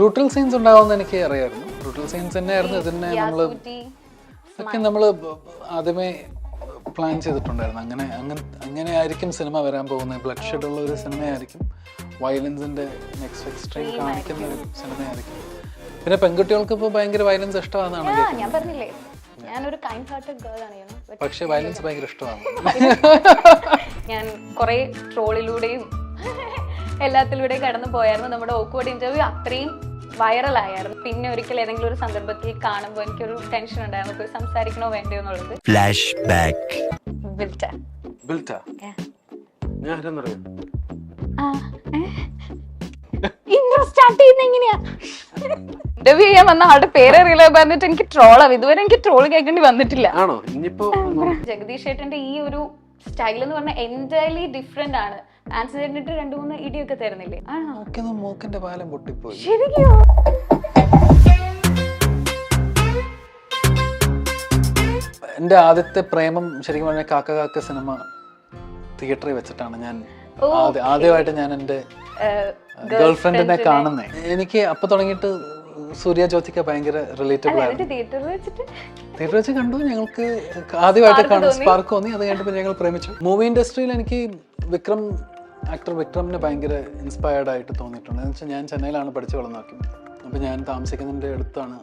Brutal scenes ഉണ്ടാവുമെന്ന് എനിക്ക് അറിയായിരുന്നു. ബ്രൂട്ടൽ സീൻസ് തന്നെയായിരുന്നു ഇതിനെ നമ്മൾ ആദ്യമേ പ്ലാൻ ചെയ്തിട്ടുണ്ടായിരുന്നു. അങ്ങനെ ആയിരിക്കും സിനിമ വരാൻ പോകുന്നത്. ബ്ലഡ് ഷെഡ് ഉള്ള ഒരു സിനിമയായിരിക്കും, വയലൻസിന്റെ നെക്സ്റ്റ് എക്സ്ട്രീം കാണിക്കുന്ന ഒരു സിനിമയായിരിക്കും. പിന്നെ പെൺകുട്ടികൾക്ക് ഇപ്പോൾ ഭയങ്കര വയലൻസ് ഇഷ്ടമാണെന്നാണ് ഞാൻ പറഞ്ഞില്ലേ, ഞാനൊരു കൈൻഡ് ഹാർട്ടഡ് ഗേൾ ആണ്. പക്ഷേ വയലൻസ് ഭയങ്കര ഇഷ്ടമാണ്. ഞാൻ കുറെ ട്രോളിലൂടെയും എല്ലാത്തിലൂടെയും കടന്നു പോയായിരുന്നു. നമ്മുടെ ഓക്വേർഡ് ഇന്റർവ്യൂ അത്രയും വൈറലായിരുന്നു. പിന്നെ ഒരിക്കൽ ഏതെങ്കിലും ഒരു സന്ദർഭത്തിൽ കാണുമ്പോൾ എനിക്കൊരു ടെൻഷൻ ഉണ്ടായിരുന്നു, പോയി സംസാരിക്കണോ വേണ്ടയോ എന്നുള്ളത്. Flash back. ഇൻട്രോ സ്റ്റാർട്ട് ചെയ്യുന്ന എങ്ങനെയാ? ഇന്റർവ്യൂ ചെയ്യാൻ വന്ന ആളുടെ പേരറിയില്ല പറഞ്ഞിട്ട് എനിക്ക് ട്രോളാവും. ഇതുവരെ എനിക്ക് ട്രോൾ കേൾക്കേണ്ടി വന്നിട്ടില്ല. ജഗദീഷ് ചേട്ടന്റെ ഈ ഒരു സ്റ്റൈൽ എന്ന് പറഞ്ഞാൽ എൻറ്റയർലി ഡിഫറെന്റ് ആണ്. ആൻസർ ചെയ്തിട്ട് 2-3 ഇടിയൊക്കെ തരുന്നില്ലേ? ആണോ? മൂക്കിന്റെ പാലം പൊട്ടിപ്പോയി. ശരിക്കോ? എന്റെ ആദ്യത്തെ പ്രേമം ശരിക്കും പറഞ്ഞാൽ കാക്ക കാക്ക സിനിമ തിയേറ്ററിൽ വെച്ചിട്ടാണ് ഞാൻ ആദ്യമായിട്ട് ഞാൻ എന്റെ ഗേൾ ഫ്രണ്ടിനെ കാണുന്നേ. എനിക്ക് അപ്പൊ തുടങ്ങിയിട്ട് സൂര്യ ജ്യോതിക ഭയങ്കര റിലേറ്റബിൾ ആയിരുന്നു. തിയേറ്റർ വെച്ച് കണ്ടു. ഞങ്ങൾക്ക് ആദ്യമായിട്ട് കാണാൻ സ്പാർക്ക് തോന്നി. അത് കഴിഞ്ഞപ്പോൾ ഞങ്ങൾ പ്രേമിച്ചു. മൂവി ഇൻഡസ്ട്രിയിൽ എനിക്ക് ആക്ടർ വിക്രമിനെ ഭയങ്കര ഇൻസ്പയർഡ് ആയിട്ട് തോന്നിയിട്ടുണ്ട്. എന്ന് വെച്ചാൽ ഞാൻ ചെന്നൈയിലാണ് പഠിച്ചു വളർന്നാക്കി. അപ്പോൾ ഞാൻ താമസിക്കുന്നതിൻ്റെ അടുത്താണ്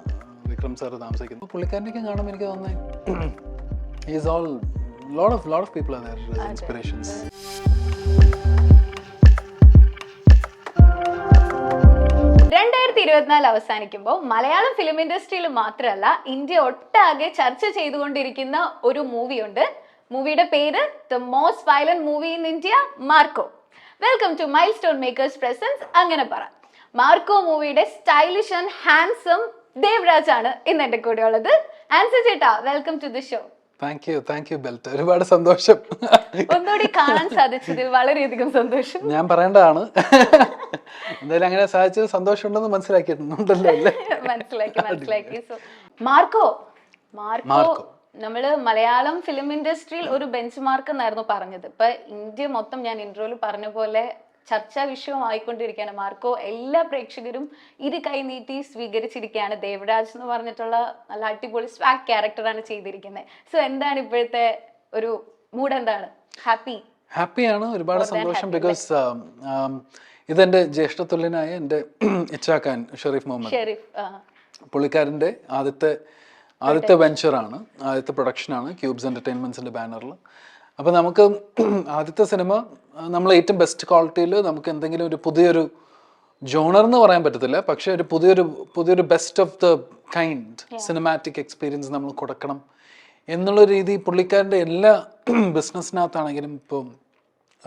വിക്രം സാറ് താമസിക്കുന്നത്. പുള്ളിക്കാരനൊക്കെ കാണുമ്പോൾ എനിക്ക് തോന്നുന്നത് is all lot of people are there as inspirations. അവസാനിക്കുമ്പോൾ മലയാളം ഫിലിം ഇൻഡസ്ട്രിയിൽ മാത്രമല്ല ഇന്ത്യ ഒട്ടാകെ ചർച്ച ചെയ്തുകൊണ്ടിരിക്കുന്ന ഒരു മൂവിയുണ്ട്. മൂവിയുടെ പേര് the most violent movie in India, Marco. Welcome to milestone makers presents അങ്ങനെ പറ. മാർക്കോ മൂവിയുടെ സ്റ്റൈലിഷ് ആൻഡ് ഹാൻസം ദേവരാജ് ആണ് ഇന്ന് എന്റെ കൂടെ ഉള്ളത്. ആൻസർ ചേട്ടാ, welcome to the show. Thank you ബെൽറ്റ്. ഒരുപാട് സന്തോഷം. ഒന്നുകൂടി കാണാൻ സാധിച്ചതിൽ വളരെയധികം സന്തോഷം. ഞാൻ പറയേണ്ടതാണ്. എന്തായാലും അങ്ങനെ സാധിച്ചത് സന്തോഷമുണ്ടെന്ന് മനസ്സിലാക്കിയിട്ടുണ്ടല്ലോ അല്ലേ? മനസ്സിലാക്കി. മാർക്കോ നമ്മള് മലയാളം ഫിലിം ഇൻഡസ്ട്രിയിൽ ഒരു ബെഞ്ച് മാർക്ക് എന്നായിരുന്നു പറഞ്ഞത്. ഇപ്പൊ ഇന്ത്യ മൊത്തം ഞാൻ ഇൻട്രോയിൽ പറഞ്ഞ പോലെ ചർച്ചാ വിഷയമായിക്കൊണ്ടിരിക്കുകയാണ് മാർക്കോ. എല്ലാ പ്രേക്ഷകരും ഇരു കൈ നീട്ടി സ്വീകരിച്ചിരിക്കുകയാണ്. ദേവരാജ് എന്ന് പറഞ്ഞിട്ടുള്ള നല്ല അടിപൊളി സ്വാഗ് ക്യാരക്ടറാണ് ചെയ്തിരിക്കുന്നത്. സോ എന്താണ് ഇപ്പോഴത്തെ ഒരു മൂഡ്? എന്താണ്? ഹാപ്പിയാണ്, ഒരുപാട് സന്തോഷം. ബിക്കോസ് ഇതെന്റെ ജ്യേഷ്ഠതുല്യനായ എൻ്റെ ഇച്ചാക്കാൻ ഷെരീഫ് മുഹമ്മദ്, പുള്ളിക്കാരൻ്റെ ആദ്യത്തെ വെഞ്ചറാണ്, ആദ്യത്തെ പ്രൊഡക്ഷനാണ് ക്യൂബ്സ് എന്റർടൈൻമെന്റ്സിന്റെ ബാനറിൽ. അപ്പോൾ നമുക്ക് ആദ്യത്തെ സിനിമ നമ്മൾ ഏറ്റവും ബെസ്റ്റ് ക്വാളിറ്റിയിൽ നമുക്ക് എന്തെങ്കിലും ഒരു പുതിയൊരു ജോണർ എന്ന് പറയാൻ പറ്റത്തില്ല, പക്ഷെ ഒരു പുതിയൊരു best of the kind cinematic experience നമ്മൾ കൊടുക്കണം എന്നുള്ള രീതി പുള്ളിക്കാരൻ്റെ എല്ലാ ബിസിനസ്സിനകത്താണെങ്കിലും, ഇപ്പോൾ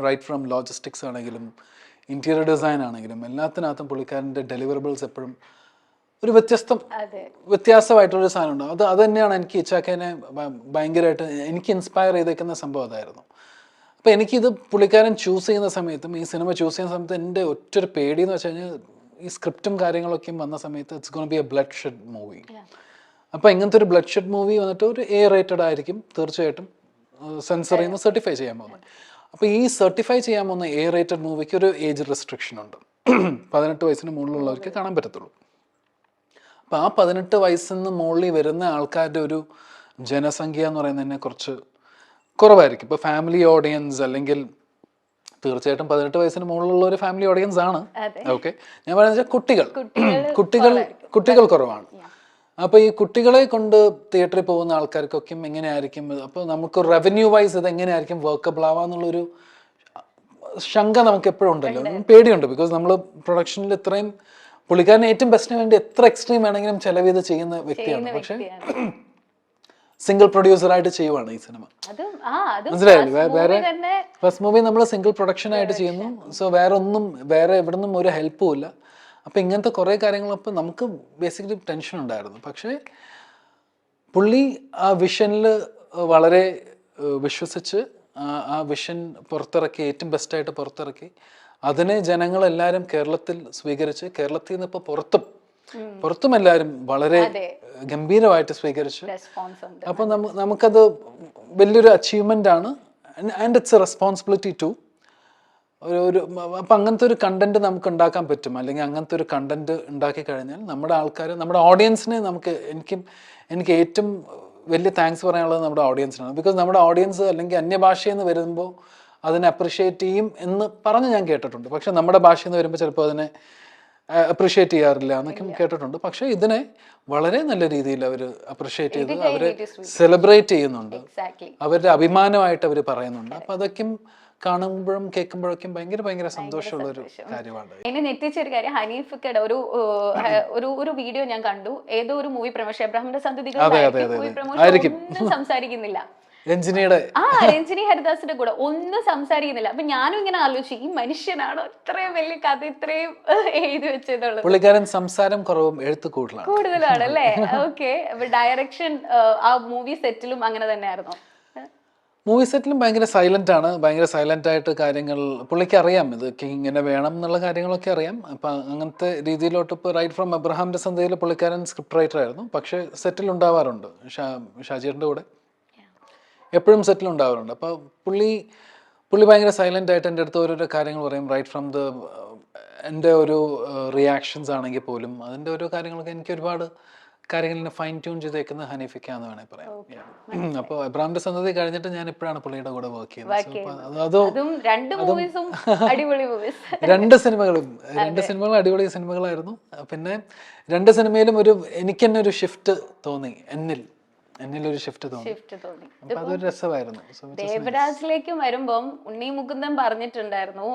റൈറ്റ് ഫ്രം ലോജിസ്റ്റിക്സ് ആണെങ്കിലും ഇന്റീരിയർ ഡിസൈൻ ആണെങ്കിലും എല്ലാത്തിനകത്തും പുള്ളിക്കാരൻ്റെ ഡെലിവറബിൾസ് എപ്പോഴും ഒരു വ്യത്യാസമായിട്ടൊരു സാധനം ഉണ്ടാവും. അത് തന്നെയാണ് എനിക്ക് ഇച്ചാക്കേനെ ഭയങ്കരമായിട്ട് എനിക്ക് ഇൻസ്പയർ ചെയ്തേക്കുന്ന സംഭവം അതായിരുന്നു. അപ്പോൾ എനിക്കിത് പുള്ളിക്കാരൻ ചൂസ് ചെയ്യുന്ന സമയത്തും ഈ സിനിമ ചൂസ് ചെയ്യുന്ന സമയത്ത് എൻ്റെ ഒറ്റൊരു പേടി എന്ന് വെച്ച് കഴിഞ്ഞാൽ ഈ സ്ക്രിപ്റ്റും കാര്യങ്ങളൊക്കെയും വന്ന സമയത്ത് it's gonna B A blood shed movie. അപ്പോൾ ഇങ്ങനത്തെ ഒരു ബ്ലഡ് ഷെഡ് മൂവി വന്നിട്ട് ഒരു A റേറ്റഡ് ആയിരിക്കും തീർച്ചയായിട്ടും സെൻസർ ചെയ്യുന്ന സർട്ടിഫൈ ചെയ്യാൻ പോകുന്നത്. അപ്പോൾ ഈ സർട്ടിഫൈ ചെയ്യാൻ പോകുന്ന A റേറ്റഡ് മൂവിക്ക് ഒരു ഏജ് റെസ്ട്രിക്ഷൻ ഉണ്ട്. 18 വയസ്സിന് മുകളിലുള്ളവർക്ക് കാണാൻ പറ്റത്തുള്ളൂ. അപ്പോൾ ആ 18 വയസ്സിന് മുകളിൽ വരുന്ന ആൾക്കാരുടെ ഒരു ജനസംഖ്യ എന്ന് പറയുന്നത് തന്നെ കുറച്ച് കുറവായിരിക്കും. ഇപ്പോൾ ഫാമിലി ഓഡിയൻസ് അല്ലെങ്കിൽ തീർച്ചയായിട്ടും 18 വയസ്സിന് മുകളിലുള്ള ഒരു ഫാമിലി ഓഡിയൻസ് ആണ്. ഓക്കെ, ഞാൻ പറയുന്നത് കുട്ടികൾ കുറവാണ്. അപ്പോൾ ഈ കുട്ടികളെ കൊണ്ട് തിയേറ്ററിൽ പോകുന്ന ആൾക്കാർക്കൊക്കെ എങ്ങനെയായിരിക്കും, അപ്പോൾ നമുക്ക് റവന്യൂ വൈസ് ഇത് എങ്ങനെയായിരിക്കും വർക്കബിൾ ആവാന്നുള്ളൊരു ശങ്ക നമുക്ക് എപ്പോഴും ഉണ്ടല്ലോ, പേടിയുണ്ട്. ബിക്കോസ് നമ്മൾ പ്രൊഡക്ഷനിൽ ഇത്രയും പുള്ളിക്കാരന് ഏറ്റവും ബെസ്റ്റിന് വേണ്ടി എത്ര എക്സ്ട്രീം വേണമെങ്കിലും ചെലവ് ചെയ്ത് ചെയ്യുന്ന വ്യക്തിയാണ്. പക്ഷെ സിംഗിൾ പ്രൊഡ്യൂസറായിട്ട് ചെയ്യുവാണ് ഈ സിനിമ. മനസ്സിലായില്ലേ? വേറെ ഫസ്റ്റ് മൂവി നമ്മൾ സിംഗിൾ പ്രൊഡക്ഷൻ ആയിട്ട് ചെയ്യുന്നു. സോ വേറെ എവിടെ നിന്നും ഒരു ഹെൽപ്പും ഇല്ല. അപ്പം ഇങ്ങനത്തെ കുറേ കാര്യങ്ങളപ്പോൾ നമുക്ക് ബേസിക്കലി ടെൻഷൻ ഉണ്ടായിരുന്നു. പക്ഷേ പുള്ളി ആ വിഷനിൽ വളരെ വിശ്വസിച്ച് ആ വിഷൻ പുറത്തിറക്കി, ഏറ്റവും ബെസ്റ്റായിട്ട് പുറത്തിറക്കി. അതിനെ ജനങ്ങളെല്ലാവരും കേരളത്തിൽ സ്വീകരിച്ച്, കേരളത്തിൽ നിന്ന് ഇപ്പോൾ പുറത്തും എല്ലാവരും വളരെ ഗംഭീരമായിട്ട് സ്വീകരിച്ചു. അപ്പോൾ നമുക്കത് വലിയൊരു അച്ചീവ്മെൻ്റ് ആണ്. And it's a responsibility too. ഒരു അപ്പം അങ്ങനത്തെ ഒരു കണ്ടന്റ് നമുക്ക് ഉണ്ടാക്കാൻ പറ്റും, അല്ലെങ്കിൽ അങ്ങനത്തെ ഒരു കണ്ടന്റ് ഉണ്ടാക്കി കഴിഞ്ഞാൽ നമ്മുടെ ആൾക്കാർ, നമ്മുടെ ഓഡിയൻസിനെ എനിക്ക് ഏറ്റവും വലിയ താങ്ക്സ് പറയാനുള്ളത് നമ്മുടെ ഓഡിയൻസിനാണ്. ബിക്കോസ് നമ്മുടെ ഓഡിയൻസ് അല്ലെങ്കിൽ അന്യഭാഷയിൽ നിന്ന് വരുമ്പോൾ അതിനെ അപ്രിഷ്യേറ്റ് ചെയ്യും എന്ന് പറഞ്ഞ് ഞാൻ കേട്ടിട്ടുണ്ട്. പക്ഷെ നമ്മുടെ ഭാഷയിൽ നിന്ന് വരുമ്പോൾ ചിലപ്പോൾ അതിനെ അപ്രിഷ്യേറ്റ് ചെയ്യാറില്ല എന്നൊക്കെ കേട്ടിട്ടുണ്ട്. പക്ഷെ ഇതിനെ വളരെ നല്ല രീതിയിൽ അവർ അപ്രിഷ്യേറ്റ് ചെയ്ത് അവരെ സെലിബ്രേറ്റ് ചെയ്യുന്നുണ്ട്, അവരുടെ അഭിമാനമായിട്ട് അവർ പറയുന്നുണ്ട്. അപ്പം അതൊക്കെയും കാണുമ്പോഴും കേൾക്കുമ്പോഴൊക്കെ ഭയങ്കര സന്തോഷമുള്ള ഒരു കാര്യമാണ്. എന്നെ നെറ്റിച്ച ഒരു കാര്യം, ഹനീഫക്കയുടെ ഒരു വീഡിയോ ഞാൻ കണ്ടു, ഏതോ ഒരു മൂവി പ്രമോഷൻ, എബ്രാഹിമിന്റെ സന്തതികൾ മൂവി പ്രമോഷൻ, ഒന്നും സംസാരിക്കുന്നില്ല. രഞ്ജിനി ഹരിദാസിന്റെ കൂടെ ഒന്നും സംസാരിക്കുന്നില്ല. അപ്പൊ ഞാനും ഇങ്ങനെ ആലോചിച്ചു, ഈ മനുഷ്യനാണോ ഇത്രയും വലിയ കഥ ഇത്രയും എഴുതി വെച്ചതുള്ളത്? പുള്ളിക്കാരൻ സംസാരം കുറവും എഴുത്ത് കൂടുതലാണ് അല്ലേ? ഓക്കെ. ഡയറക്ഷൻ ആ മൂവി സെറ്റിലും അങ്ങനെ തന്നെയായിരുന്നോ? മൂവി സെറ്റിലും ഭയങ്കര സൈലന്റ് ആയിട്ട് കാര്യങ്ങൾ പുള്ളിക്ക് അറിയാം, ഇതൊക്കെ ഇങ്ങനെ വേണം എന്നുള്ള കാര്യങ്ങളൊക്കെ അറിയാം. അപ്പം അങ്ങനത്തെ രീതിയിലോട്ട് ഇപ്പോൾ റൈറ്റ് ഫ്രം എബ്രഹാമിന്റെ സന്ധ്യയിൽ പുള്ളിക്കാരൻ സ്ക്രിപ്റ്റ് റൈറ്റർ ആയിരുന്നു. പക്ഷേ സെറ്റിൽ ഉണ്ടാവാറുണ്ട്, ഷാജിയുടെ കൂടെ എപ്പോഴും സെറ്റിൽ ഉണ്ടാവാറുണ്ട്. അപ്പോൾ പുള്ളി ഭയങ്കര സൈലന്റ് ആയിട്ട് എൻ്റെ അടുത്ത് ഓരോരോ കാര്യങ്ങൾ പറയും. റൈറ്റ് ഫ്രം എൻ്റെ ഒരു റിയാക്ഷൻസ് ആണെങ്കിൽ പോലും അതിൻ്റെ ഓരോ കാര്യങ്ങളൊക്കെ എനിക്ക് ഒരുപാട് കാര്യങ്ങളിനെ ഫൈൻ ട്യൂൺ ചെയ്തേക്കുന്നത് ഹനീഫിക്കാന്ന് വേണമെങ്കിൽ പറയാം. അപ്പോൾ എബ്രാഹിമിന്റെ സന്തതി കഴിഞ്ഞിട്ട് ഞാൻ ഇപ്പോഴാണ് പുള്ളിയുടെ കൂടെ വർക്ക് ചെയ്യുന്നത്. രണ്ട് സിനിമകളും അടിപൊളി സിനിമകളായിരുന്നു. പിന്നെ രണ്ട് സിനിമയിലും എനിക്ക് തന്നെ ഒരു ഷിഫ്റ്റ് തോന്നി, എന്നിലൊരു ഷിഫ്റ്റ് തോന്നി. അപ്പൊ അതൊരു രസമായിരുന്നു. ദേവരാജിലേക്കും വരുമ്പം ഉണ്ണി മുകുന്ദൻ പറഞ്ഞിട്ടുണ്ടായിരുന്നു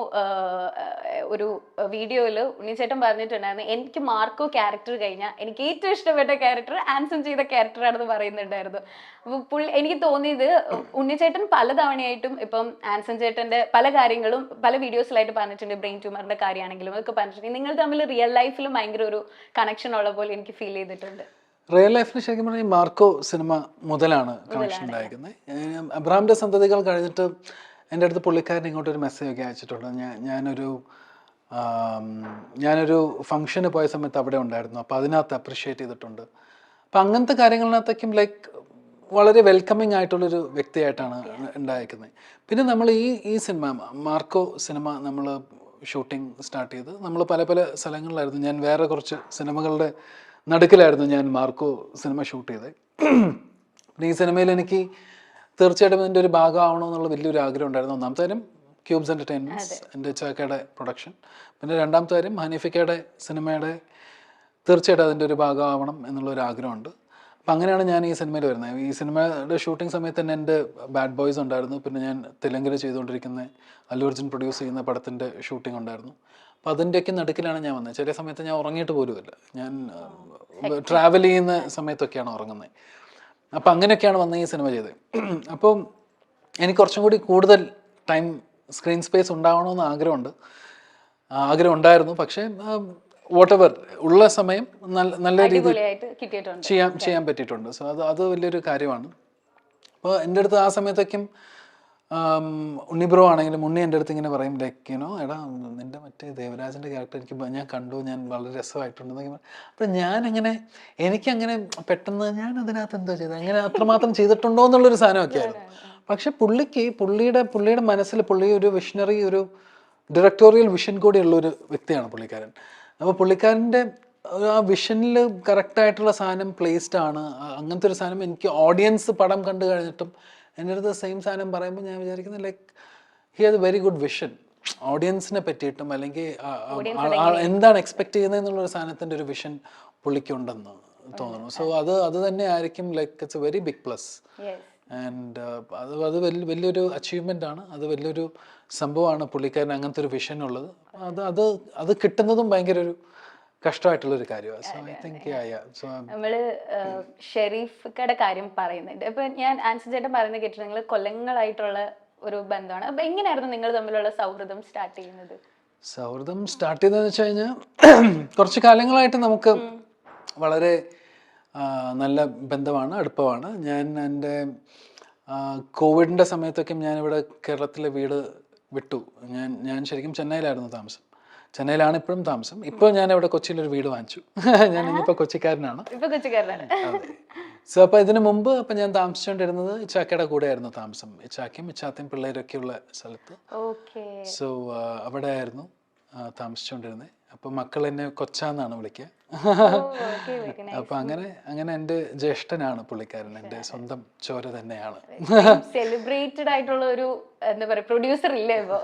ഒരു വീഡിയോയില്, ഉണ്ണിച്ചേട്ടൻ പറഞ്ഞിട്ടുണ്ടായിരുന്നു, എനിക്ക് മാർക്കോ ക്യാരക്ടർ കഴിഞ്ഞാൽ എനിക്ക് ഏറ്റവും ഇഷ്ടപ്പെട്ട ക്യാരക്ടർ ആൻസൺ ചെയ്ത ക്യാരക്ടറാണെന്ന് പറയുന്നുണ്ടായിരുന്നു. അപ്പൊ എനിക്ക് തോന്നിയത്, ഉണ്ണിച്ചേട്ടൻ പലതവണയായിട്ടും ഇപ്പം ആൻസൺ ചേട്ടന്റെ പല കാര്യങ്ങളും പല വീഡിയോസിലായിട്ട് പറഞ്ഞിട്ടുണ്ട്, ബ്രെയിൻ ട്യൂമറിന്റെ കാര്യമാണെങ്കിലും ഒക്കെ പറഞ്ഞിട്ടുണ്ട്. നിങ്ങൾ തമ്മിൽ റിയൽ ലൈഫിലും ഭയങ്കര ഒരു കണക്ഷൻ ഉള്ള പോലെ എനിക്ക് ഫീൽ ചെയ്തിട്ടുണ്ട്. റിയൽ ലൈഫിൽ ശരിക്കും പറഞ്ഞാൽ മാർക്കോ സിനിമ മുതലാണ് കണക്ഷൻ ഉണ്ടായിരിക്കുന്നത്. എബ്രഹാമിന്റെ സന്തതികൾ കഴിഞ്ഞിട്ട് എൻ്റെ അടുത്ത് പുള്ളിക്കാരൻ ഇങ്ങോട്ടൊരു മെസ്സേജ് ഒക്കെ അയച്ചിട്ടുണ്ട്. ഞാനൊരു ഫംഗ്ഷന് പോയ സമയത്ത് അവിടെ ഉണ്ടായിരുന്നു, അപ്പോൾ അതിനകത്ത് അപ്രിഷ്യേറ്റ് ചെയ്തിട്ടുണ്ട്. അപ്പം അങ്ങനത്തെ കാര്യങ്ങളിനകത്തേക്കും വളരെ വെൽക്കമിങ് ആയിട്ടുള്ളൊരു വ്യക്തിയായിട്ടാണ് ഉണ്ടായിരിക്കുന്നത്. പിന്നെ നമ്മൾ ഈ സിനിമ മാർക്കോ സിനിമ നമ്മൾ ഷൂട്ടിംഗ് സ്റ്റാർട്ട് ചെയ്ത് നമ്മൾ പല സ്ഥലങ്ങളിലായിരുന്നു. ഞാൻ വേറെ കുറച്ച് സിനിമകളുടെ നടുക്കിലായിരുന്നു ഞാൻ മാർക്കോ സിനിമ ഷൂട്ട് ചെയ്തത്. പിന്നെ ഈ സിനിമയിൽ എനിക്ക് തീർച്ചയായിട്ടും ഇതിൻ്റെ ഒരു ഭാഗമാവണമെന്നുള്ള വലിയൊരു ആഗ്രഹം ഉണ്ടായിരുന്നു. ഒന്നാമത്തെ കാര്യം ക്യൂബ്സ് എൻ്റർടൈൻമെൻറ്റ്സ്, എൻ്റെ ചാക്കയുടെ പ്രൊഡക്ഷൻ. പിന്നെ രണ്ടാമത്തെ കാര്യം ഹനീഫിക്കയുടെ സിനിമയുടെ തീർച്ചയായിട്ടും അതിൻ്റെ ഒരു ഭാഗമാവണം എന്നുള്ളൊരു ആഗ്രഹമുണ്ട്. അപ്പം അങ്ങനെയാണ് ഞാൻ ഈ സിനിമയിൽ വരുന്നത്. ഈ സിനിമയുടെ ഷൂട്ടിംഗ് സമയത്ത് തന്നെ എൻ്റെ ബാഡ് ബോയ്സ് ഉണ്ടായിരുന്നു. പിന്നെ ഞാൻ തെലുങ്കിൽ ചെയ്തുകൊണ്ടിരിക്കുന്ന അല്ലു അർജുൻ പ്രൊഡ്യൂസ് ചെയ്യുന്ന പടത്തിൻ്റെ ഷൂട്ടിംഗ് ഉണ്ടായിരുന്നു. അപ്പോൾ അതിൻ്റെയൊക്കെ നടുക്കിലാണ് ഞാൻ വന്നത്. ചില സമയത്ത് ഞാൻ ഉറങ്ങിയിട്ട് പോലുമില്ല, ഞാൻ ട്രാവൽ ചെയ്യുന്ന സമയത്തൊക്കെയാണ് ഉറങ്ങുന്നത്. അപ്പം അങ്ങനെയൊക്കെയാണ് വന്ന് ഈ സിനിമ ചെയ്തത്. അപ്പോൾ എനിക്ക് കുറച്ചും കൂടി കൂടുതൽ ടൈം സ്ക്രീൻ സ്പേസ് ഉണ്ടാവണമെന്ന് ആഗ്രഹം ഉണ്ടായിരുന്നു. പക്ഷേ വാട്ടെവർ ഉള്ള സമയം നല്ല രീതിയിൽ ചെയ്യാൻ പറ്റിയിട്ടുണ്ട്. സോ അത് വലിയൊരു കാര്യമാണ്. അപ്പോൾ എൻ്റെ അടുത്ത് ആ സമയത്തൊക്കെയും ഉണ്ണി ബ്രോ ആണെങ്കിലും ഉണ്ണി എൻ്റെ അടുത്ത് ഇങ്ങനെ പറയും, എടാ നിൻ്റെ മറ്റേ ദേവരാജൻ്റെ ക്യാരക്ടർ ഞാൻ കണ്ടു, ഞാൻ വളരെ രസമായിട്ടുണ്ടെന്നൊക്കെ. അപ്പം എനിക്കങ്ങനെ പെട്ടെന്ന് ഞാൻ അതിനകത്ത് എന്തോ ചെയ്തത്, അങ്ങനെ അത്രമാത്രം ചെയ്തിട്ടുണ്ടോ എന്നുള്ളൊരു സാധനമൊക്കെ ആയിരുന്നു. പക്ഷെ പുള്ളിയുടെ മനസ്സിൽ പുള്ളി ഒരു വിഷണറി, ഒരു ഡയറക്ടോറിയൽ വിഷൻ കൂടിയുള്ളൊരു വ്യക്തിയാണ് പുള്ളിക്കാരൻ. അപ്പോൾ പുള്ളിക്കാരൻ്റെ ആ വിഷനിൽ കറക്റ്റായിട്ടുള്ള സാധനം പ്ലേസ്ഡ് ആണ്. അങ്ങനത്തെ ഒരു സാധനം എനിക്ക് ഓഡിയൻസ് പടം കണ്ടു കഴിഞ്ഞിട്ടും എൻ്റെ അടുത്ത് സെയിം സാധനം പറയുമ്പോൾ ഞാൻ വിചാരിക്കുന്നത് he has a very good vision ഓഡിയൻസിനെ പറ്റിയിട്ടും, അല്ലെങ്കിൽ എന്താണ് എക്സ്പെക്ട് ചെയ്യുന്നത് എന്നുള്ളൊരു സാധനത്തിൻ്റെ ഒരു വിഷൻ പുള്ളിക്കുണ്ടെന്ന് തോന്നുന്നു. സോ അത് തന്നെ ആയിരിക്കും it's a very big plus. And അത് വലിയൊരു അച്ചീവ്മെൻ്റ് ആണ്. അത് വലിയൊരു സംഭവമാണ് പുള്ളിക്കാരൻ അങ്ങനത്തെ ഒരു വിഷൻ ഉള്ളത്. അത് കിട്ടുന്നതും ഭയങ്കര ഒരു കഷ്ടമായിട്ടുള്ളൊരു കാര്യമാണ്. സോ ഐ തിങ്ക് നമ്മള് ഷെരീഫിക്കയുടെ കാര്യം പറയുന്നുണ്ട്. ഇപ്പൊ ഞാൻ ആൻസൺ ചേട്ടൻ പറയുന്നത് കേട്ടിട്ട് നിങ്ങൾ കൊല്ലങ്ങളായിട്ടുള്ള ഒരു ബന്ധമാണ്. അപ്പൊ എങ്ങനെയായിരുന്നു നിങ്ങൾ തമ്മിലുള്ള സൗഹൃദം സ്റ്റാർട്ട് ചെയ്യുന്നത്? സൗഹൃദം സ്റ്റാർട്ട് ചെയ്തതെന്ന് വെച്ച് കഴിഞ്ഞാൽ കുറച്ച് കാലങ്ങളായിട്ട് നമുക്ക് വളരെ നല്ല ബന്ധമാണ്, അടുപ്പമാണ്. ഞാൻ എൻ്റെ കോവിഡിൻ്റെ സമയത്തൊക്കെ ഞാനിവിടെ കേരളത്തിലെ വീട് വിട്ടു. ഞാൻ ശരിക്കും ചെന്നൈയിലായിരുന്നു താമസം. ചെന്നൈയിലാണ് ഇപ്പോഴും താമസം. ഇപ്പോൾ ഞാൻ ഇവിടെ കൊച്ചിയിലൊരു വീട് വാങ്ങിച്ചു. ഞാൻ ഇനിയിപ്പോൾ കൊച്ചിക്കാരനാണ്. ഇപ്പൊ കൊച്ചിക്കാരനാണ്. സോ അപ്പോൾ ഇതിനു മുമ്പ് അപ്പം ഞാൻ താമസിച്ചുകൊണ്ടിരുന്നത് ഇച്ചാക്കയുടെ കൂടെയായിരുന്നു താമസം. ഇച്ചാക്കയും ഇച്ചാത്തയും പിള്ളേരൊക്കെയുള്ള സ്ഥലത്ത്. സോ അവിടെ ആയിരുന്നു താമസിച്ചുകൊണ്ടിരുന്നത്. അപ്പം മക്കൾ എന്നെ കൊച്ചാന്നാണ് വിളിക്കുക. അപ്പൊ അങ്ങനെ എൻ്റെ ജ്യേഷ്ഠനാണ് പുള്ളിക്കാരൻ, എൻ്റെ സ്വന്തം ചോര തന്നെയാണ്. സെലിബ്രേറ്റഡ് ആയിട്ടുള്ള ഒരു എന്താ പറയാ പ്രൊഡ്യൂസർ ഇല്ലേ ഇപ്പൊ?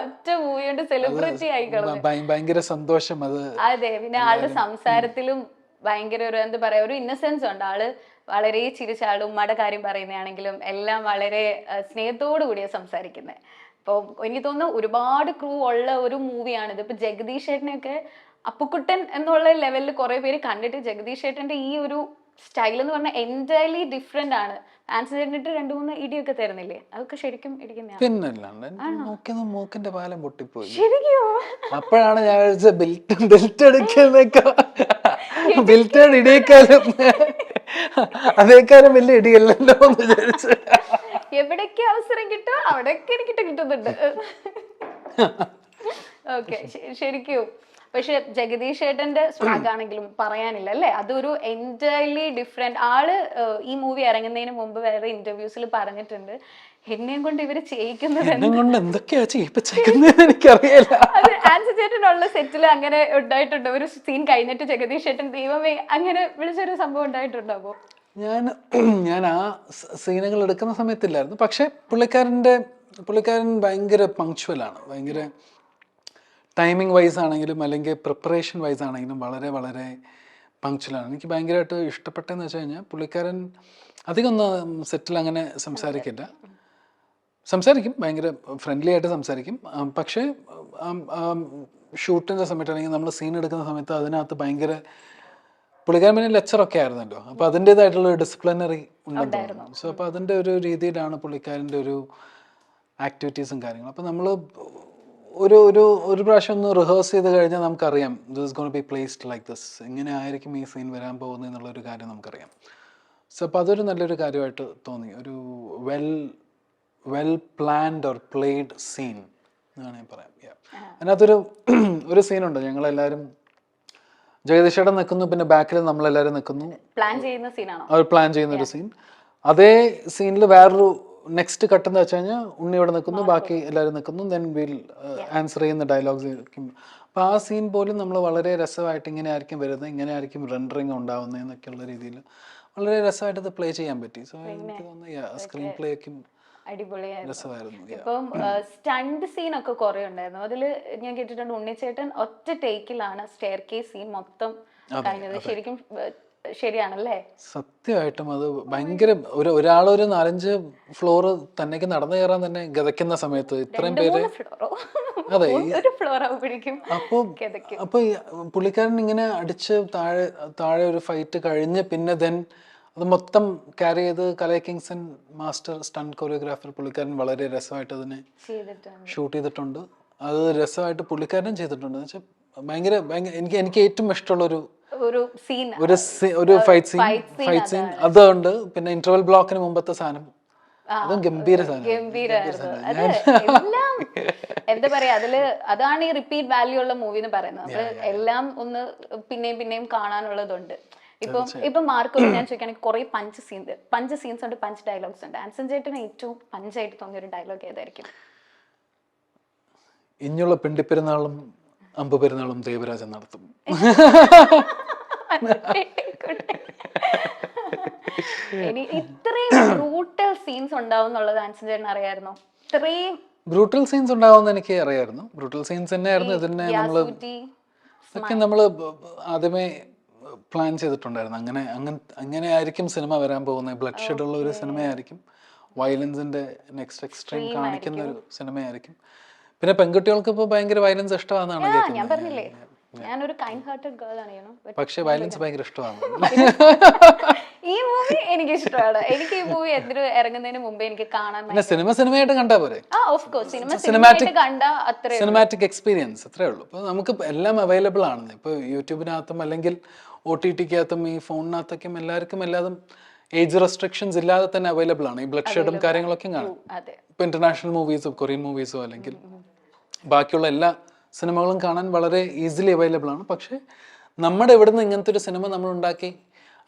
ഒറ്റ മൂവി കൊണ്ട് സെലിബ്രിറ്റി ആയിക്കളഞ്ഞു. ഭയങ്കര സന്തോഷം അത്. അതെ, പിന്നെ ആളുടെ സംസാരത്തിലും ഭയങ്കര ഒരു എന്താ പറയാ ഒരു ഇന്നസെൻസ് ഉണ്ട്. ആള് വളരെ ചിരിച്ച ആള്, ഉമ്മയുടെ കാര്യം പറയുന്നതാണെങ്കിലും എല്ലാം വളരെ സ്നേഹത്തോടു കൂടിയാണ് സംസാരിക്കുന്നത്. അപ്പോൾ എനിക്ക് തോന്നുന്നു ഒരുപാട് ക്രൂ ഉള്ള ഒരു മൂവിയാണിത്. ഇപ്പൊ ജഗദീഷ് ചേട്ടനെയൊക്കെ അപ്പുക്കുട്ടൻ എന്നുള്ള ലെവലിൽ കുറെ പേര് കണ്ടിട്ട് ജഗദീഷ് ചേട്ടന്റെ ഈ ഒരു സ്റ്റൈൽ എന്ന് പറഞ്ഞാൽ എൻറ്റയർലി ഡിഫറെന്റ് ആണ്. ആൻസർ ചേട്ടനിട്ട് 2-3 ഇടിയൊക്കെ തരുന്നില്ലേ? അതൊക്കെ ശരിക്കും പിന്നല്ലാണ്ട് മൂക്കിന്റെ പാലം പൊട്ടിപ്പോയി. ശരിക്കും അപ്പോഴാണ് ഞാൻ ബെൽറ്റ് എടുക്കുന്നേക്കാ ബെൽറ്റ് ഇടിയേക്കാളും അതേക്കാളും വലിയ ഇടിയല്ലല്ലോ എന്ന് വിചാരിച്ചു. എവിടേക്ക് അവസരം കിട്ടുമോ അവിടെയൊക്കെ എനിക്കിട്ട് കിട്ടുന്നുണ്ട്. ഓക്കെ, ശരിക്കും. പക്ഷെ ജഗദീഷ് ചേട്ടന്റെ സ്വാഗ് ആണെങ്കിലും പറയാനില്ല അല്ലേ? അതൊരു എൻറ്റയർലി ഡിഫറെന്റ്. ആള് ഈ മൂവി ഇറങ്ങുന്നതിന് മുമ്പ് വേറെ ഇന്റർവ്യൂസിൽ പറഞ്ഞിട്ടുണ്ട്, എന്നെയും കൊണ്ട് ഇവര് ചെയ്യിക്കുന്നത് എന്തൊക്കെയാ ചെയ്യിപ്പിച്ചേക്കുന്നത് എനിക്കറിയില്ല. അത് ആൻസർ ചേട്ടനുള്ള സെറ്റിൽ അങ്ങനെ ഉണ്ടായിട്ടുണ്ട്. ഒരു സീൻ കഴിഞ്ഞിട്ട് ജഗദീഷ് ചേട്ടൻ ദൈവമേ അങ്ങനെ വിളിച്ചൊരു സംഭവം ഉണ്ടായിട്ടുണ്ടാവോ? ഞാൻ ആ സീനുകൾ എടുക്കുന്ന സമയത്തില്ലായിരുന്നു. പക്ഷെ പുള്ളിക്കാരൻ ഭയങ്കര പങ്ക്ച്വലാണ്. ഭയങ്കര ടൈമിംഗ് വൈസ് ആണെങ്കിലും അല്ലെങ്കിൽ പ്രിപ്പറേഷൻ വൈസ് ആണെങ്കിലും വളരെ വളരെ പങ്ക്ച്വലാണ്. എനിക്ക് ഭയങ്കരമായിട്ട് ഇഷ്ടപ്പെട്ടതെന്ന് വെച്ച് കഴിഞ്ഞാൽ പുള്ളിക്കാരൻ അധികം ഒന്നും സെറ്റിൽ അങ്ങനെ സംസാരിക്കും, ഭയങ്കര ഫ്രണ്ട്ലി ആയിട്ട് സംസാരിക്കും. പക്ഷേ ഷൂട്ടിൻ്റെ സമയത്താണെങ്കിൽ നമ്മൾ സീൻ എടുക്കുന്ന സമയത്ത് അതിനകത്ത് ഭയങ്കര പുള്ളിക്കാരൻ പിന്നെ ലെക്ചറൊക്കെ ആയിരുന്നല്ലോ. അപ്പോൾ അതിൻ്റെതായിട്ടുള്ള ഒരു ഡിസിപ്ലിനറി ഉണ്ടെന്ന്. സോ അപ്പോൾ അതിൻ്റെ ഒരു രീതിയിലാണ് പുള്ളിക്കാരൻ്റെ ഒരു ആക്ടിവിറ്റീസും കാര്യങ്ങളും. അപ്പോൾ നമ്മൾ ഒരു പ്രാവശ്യം ഒന്ന് റിഹേഴ്സ് ചെയ്ത് കഴിഞ്ഞാൽ നമുക്കറിയാം this is gonna be placed like this, ഇങ്ങനെ ആയിരിക്കും ഈ സീൻ വരാൻ പോകുന്നത് എന്നുള്ളൊരു കാര്യം നമുക്കറിയാം. സോ അപ്പോൾ അതൊരു നല്ലൊരു കാര്യമായിട്ട് തോന്നി. ഒരു well planned or played scene എന്ന് വേണമെങ്കിൽ പറയാം. അതിനകത്തൊരു സീനുണ്ട്, ഞങ്ങളെല്ലാവരും ജഗദീഷേട്ടൻ നിൽക്കുന്നു, പിന്നെ ബാക്കിൽ നമ്മളെല്ലാവരും നിൽക്കുന്നു, പ്ലാൻ ചെയ്യുന്ന സീനാണോ? അവർ പ്ലാൻ ചെയ്യുന്ന ഒരു സീൻ. അതേ സീനിൽ വേറൊരു നെക്സ്റ്റ് കട്ട് എന്ന് വെച്ച് കഴിഞ്ഞാൽ ഉണ്ണി ഇവിടെ നിൽക്കുന്നു, ബാക്കി എല്ലാവരും നിൽക്കുന്നു, ദെൻ വിൽ ആൻസർ ചെയ്യുന്ന ഡയലോഗ്സ്. അപ്പോൾ ആ സീൻ പോലും നമ്മൾ വളരെ രസമായിട്ട് ഇങ്ങനെ ആയിരിക്കും വരുന്നത്, ഇങ്ങനെ ആയിരിക്കും റെൻഡറിങ് ഉണ്ടാവുന്നത് എന്നൊക്കെയുള്ള രീതിയിൽ വളരെ രസമായിട്ട് ഇത് പ്ലേ ചെയ്യാൻ പറ്റി. സോ എനിക്ക് തോന്നുന്നു സ്ക്രീൻ പ്ലേ ഒക്കെ അടിപൊളിയായിരുന്നു. ഇപ്പം സ്റ്റണ്ട് സീൻ ഒക്കെ കുറെ ഉണ്ടായിരുന്നു. അതില് ഞാൻ കേട്ടിട്ടുണ്ട് ഉണ്ണിച്ചേട്ടൻ ഒറ്റ ടേക്കിലാണ് സ്റ്റെയർ കേസ് സീൻ മൊത്തം കഴിഞ്ഞത്. ശരിക്കും ശരിയാണല്ലേ? സത്യമായിട്ടും അത് ഭയങ്കര ഒരാളൊരു 4-5 ഫ്ലോർ തന്നേക്ക് നടന്നു കയറാൻ തന്നെ ഗതയ്ക്കുന്ന സമയത്ത് ഇത്രയും പേര്. അതെ, അപ്പൊ പുള്ളിക്കാരൻ ഇങ്ങനെ അടിച്ച് താഴെ ഒരു ഫൈറ്റ് കഴിഞ്ഞ് പിന്നെ ദെൻ അത് മൊത്തം ക്യാരി ചെയ്ത് Kalai Kingson master stunt choreographer പുള്ളിക്കാരൻ വളരെ രസമായിട്ട് അതിനെ ഷൂട്ട് ചെയ്തിട്ടുണ്ട്. അത് രസമായിട്ട് പുള്ളിക്കാരനും ചെയ്തിട്ടുണ്ട്. എന്ന് വെച്ചാൽ ഭയങ്കര എനിക്ക് ഏറ്റവും ഇഷ്ടമുള്ള ഒരു ഫൈറ്റ് സീൻ അതുണ്ട്. പിന്നെ ഇന്റർവൽ ബ്ലോക്കിന് മുമ്പത്തെ സാധനം അതും ഗംഭീര എന്താ പറയാ, അതാണ് ഈ റിപ്പീറ്റ് വാല്യൂ ഉള്ള മൂവി എന്ന് പറയുന്നത്. എല്ലാം ഒന്ന് പിന്നെയും കാണാനുള്ളതുണ്ട്. ഇപ്പൊ മാർക്കോ ഞാൻ ചോദിക്കുകയാണെങ്കിൽ കുറെ പഞ്ച് സീൻസ് ഉണ്ട്, പഞ്ച് ഡയലോഗ്സ് ഉണ്ട്. ആൻസൺ ചേട്ടന് ഏറ്റവും പഞ്ചായിട്ട് തോന്നിയ ഒരു ഡയലോഗ് ഏതായിരിക്കും? ഇനിയുള്ള പിണ്ടിപ്പെരുന്നാളും അമ്പ് പെരുന്നാളും ദേവരാജൻ നടത്തും. ഇത്രയും ബ്രൂട്ടൽ സീൻസ് ഉണ്ടാവും എന്നുള്ളത് ആൻസൺ ചേട്ടൻ അറിയായിരുന്നോ? ഇത്രയും ബ്രൂട്ടൽ സീൻസ് ഉണ്ടാവുമെന്ന് എനിക്ക് അറിയായിരുന്നു. ബ്രൂട്ടൽ സീൻസ് തന്നെയായിരുന്നു ഇതിനെ നമ്മള് ആദ്യമേ പ്ലാൻ ചെയ്തിട്ടുണ്ടായിരുന്നു. അങ്ങനെ ആയിരിക്കും സിനിമ വരാൻ പോകുന്നത്. ബ്ലഡ് ഷെഡ് ഉള്ള ഒരു സിനിമയായിരിക്കും, വയലൻസിന്റെ നെക്സ്റ്റ് എക്സ്ട്രീം കാണിക്കുന്ന ഒരു സിനിമയായിരിക്കും. പിന്നെ പെൺകുട്ടികൾക്ക് ഇപ്പോൾ ഭയങ്കര വയലൻസ് ഇഷ്ടമാണെന്നാണ് കേൾക്കുന്നത്. ഞാനൊരു കൈൻഡ് ഹാർട്ടഡ് ഗേൾ ആണ്, പക്ഷേ വയലൻസ് ഭയങ്കര ഇഷ്ടമാണ്. ഈ മൂവി എനിക്ക് ഇഷ്ടമാണ്. എനിക്ക് ഈ മൂവി എന്തിനു ഇറങ്ങുന്നതിന് മുമ്പേ എനിക്ക് കാണാൻ സിനിമയായിട്ട് കണ്ടാ പോരെ? സിനിമാറ്റിക് എക്സ്പീരിയൻസ് അത്രേ ഉള്ളൂ. ഇപ്പൊ നമുക്ക് എല്ലാം അവൈലബിൾ ആണ്. ഇപ്പൊ യൂട്യൂബിനകത്തും അല്ലെങ്കിൽ OTT-കകത്തും ഈ ഫോണിനകത്തൊക്കെയും എല്ലാവർക്കും എല്ലാതും ഏജ് റെസ്ട്രിക്ഷൻസ് ഇല്ലാതെ തന്നെ അവൈലബിൾ ആണ്. ഈ ബ്ലഡ് ഷെഡും കാര്യങ്ങളൊക്കെ കാണും. ഇപ്പൊ ഇന്റർനാഷണൽ മൂവീസോ കൊറിയൻ മൂവീസോ അല്ലെങ്കിൽ ബാക്കിയുള്ള എല്ലാ സിനിമകളും കാണാൻ വളരെ ഈസിലി അവൈലബിൾ ആണ്. പക്ഷേ നമ്മുടെ ഇവിടുന്ന് ഇങ്ങനത്തെ ഒരു സിനിമ നമ്മൾ ഉണ്ടാക്കി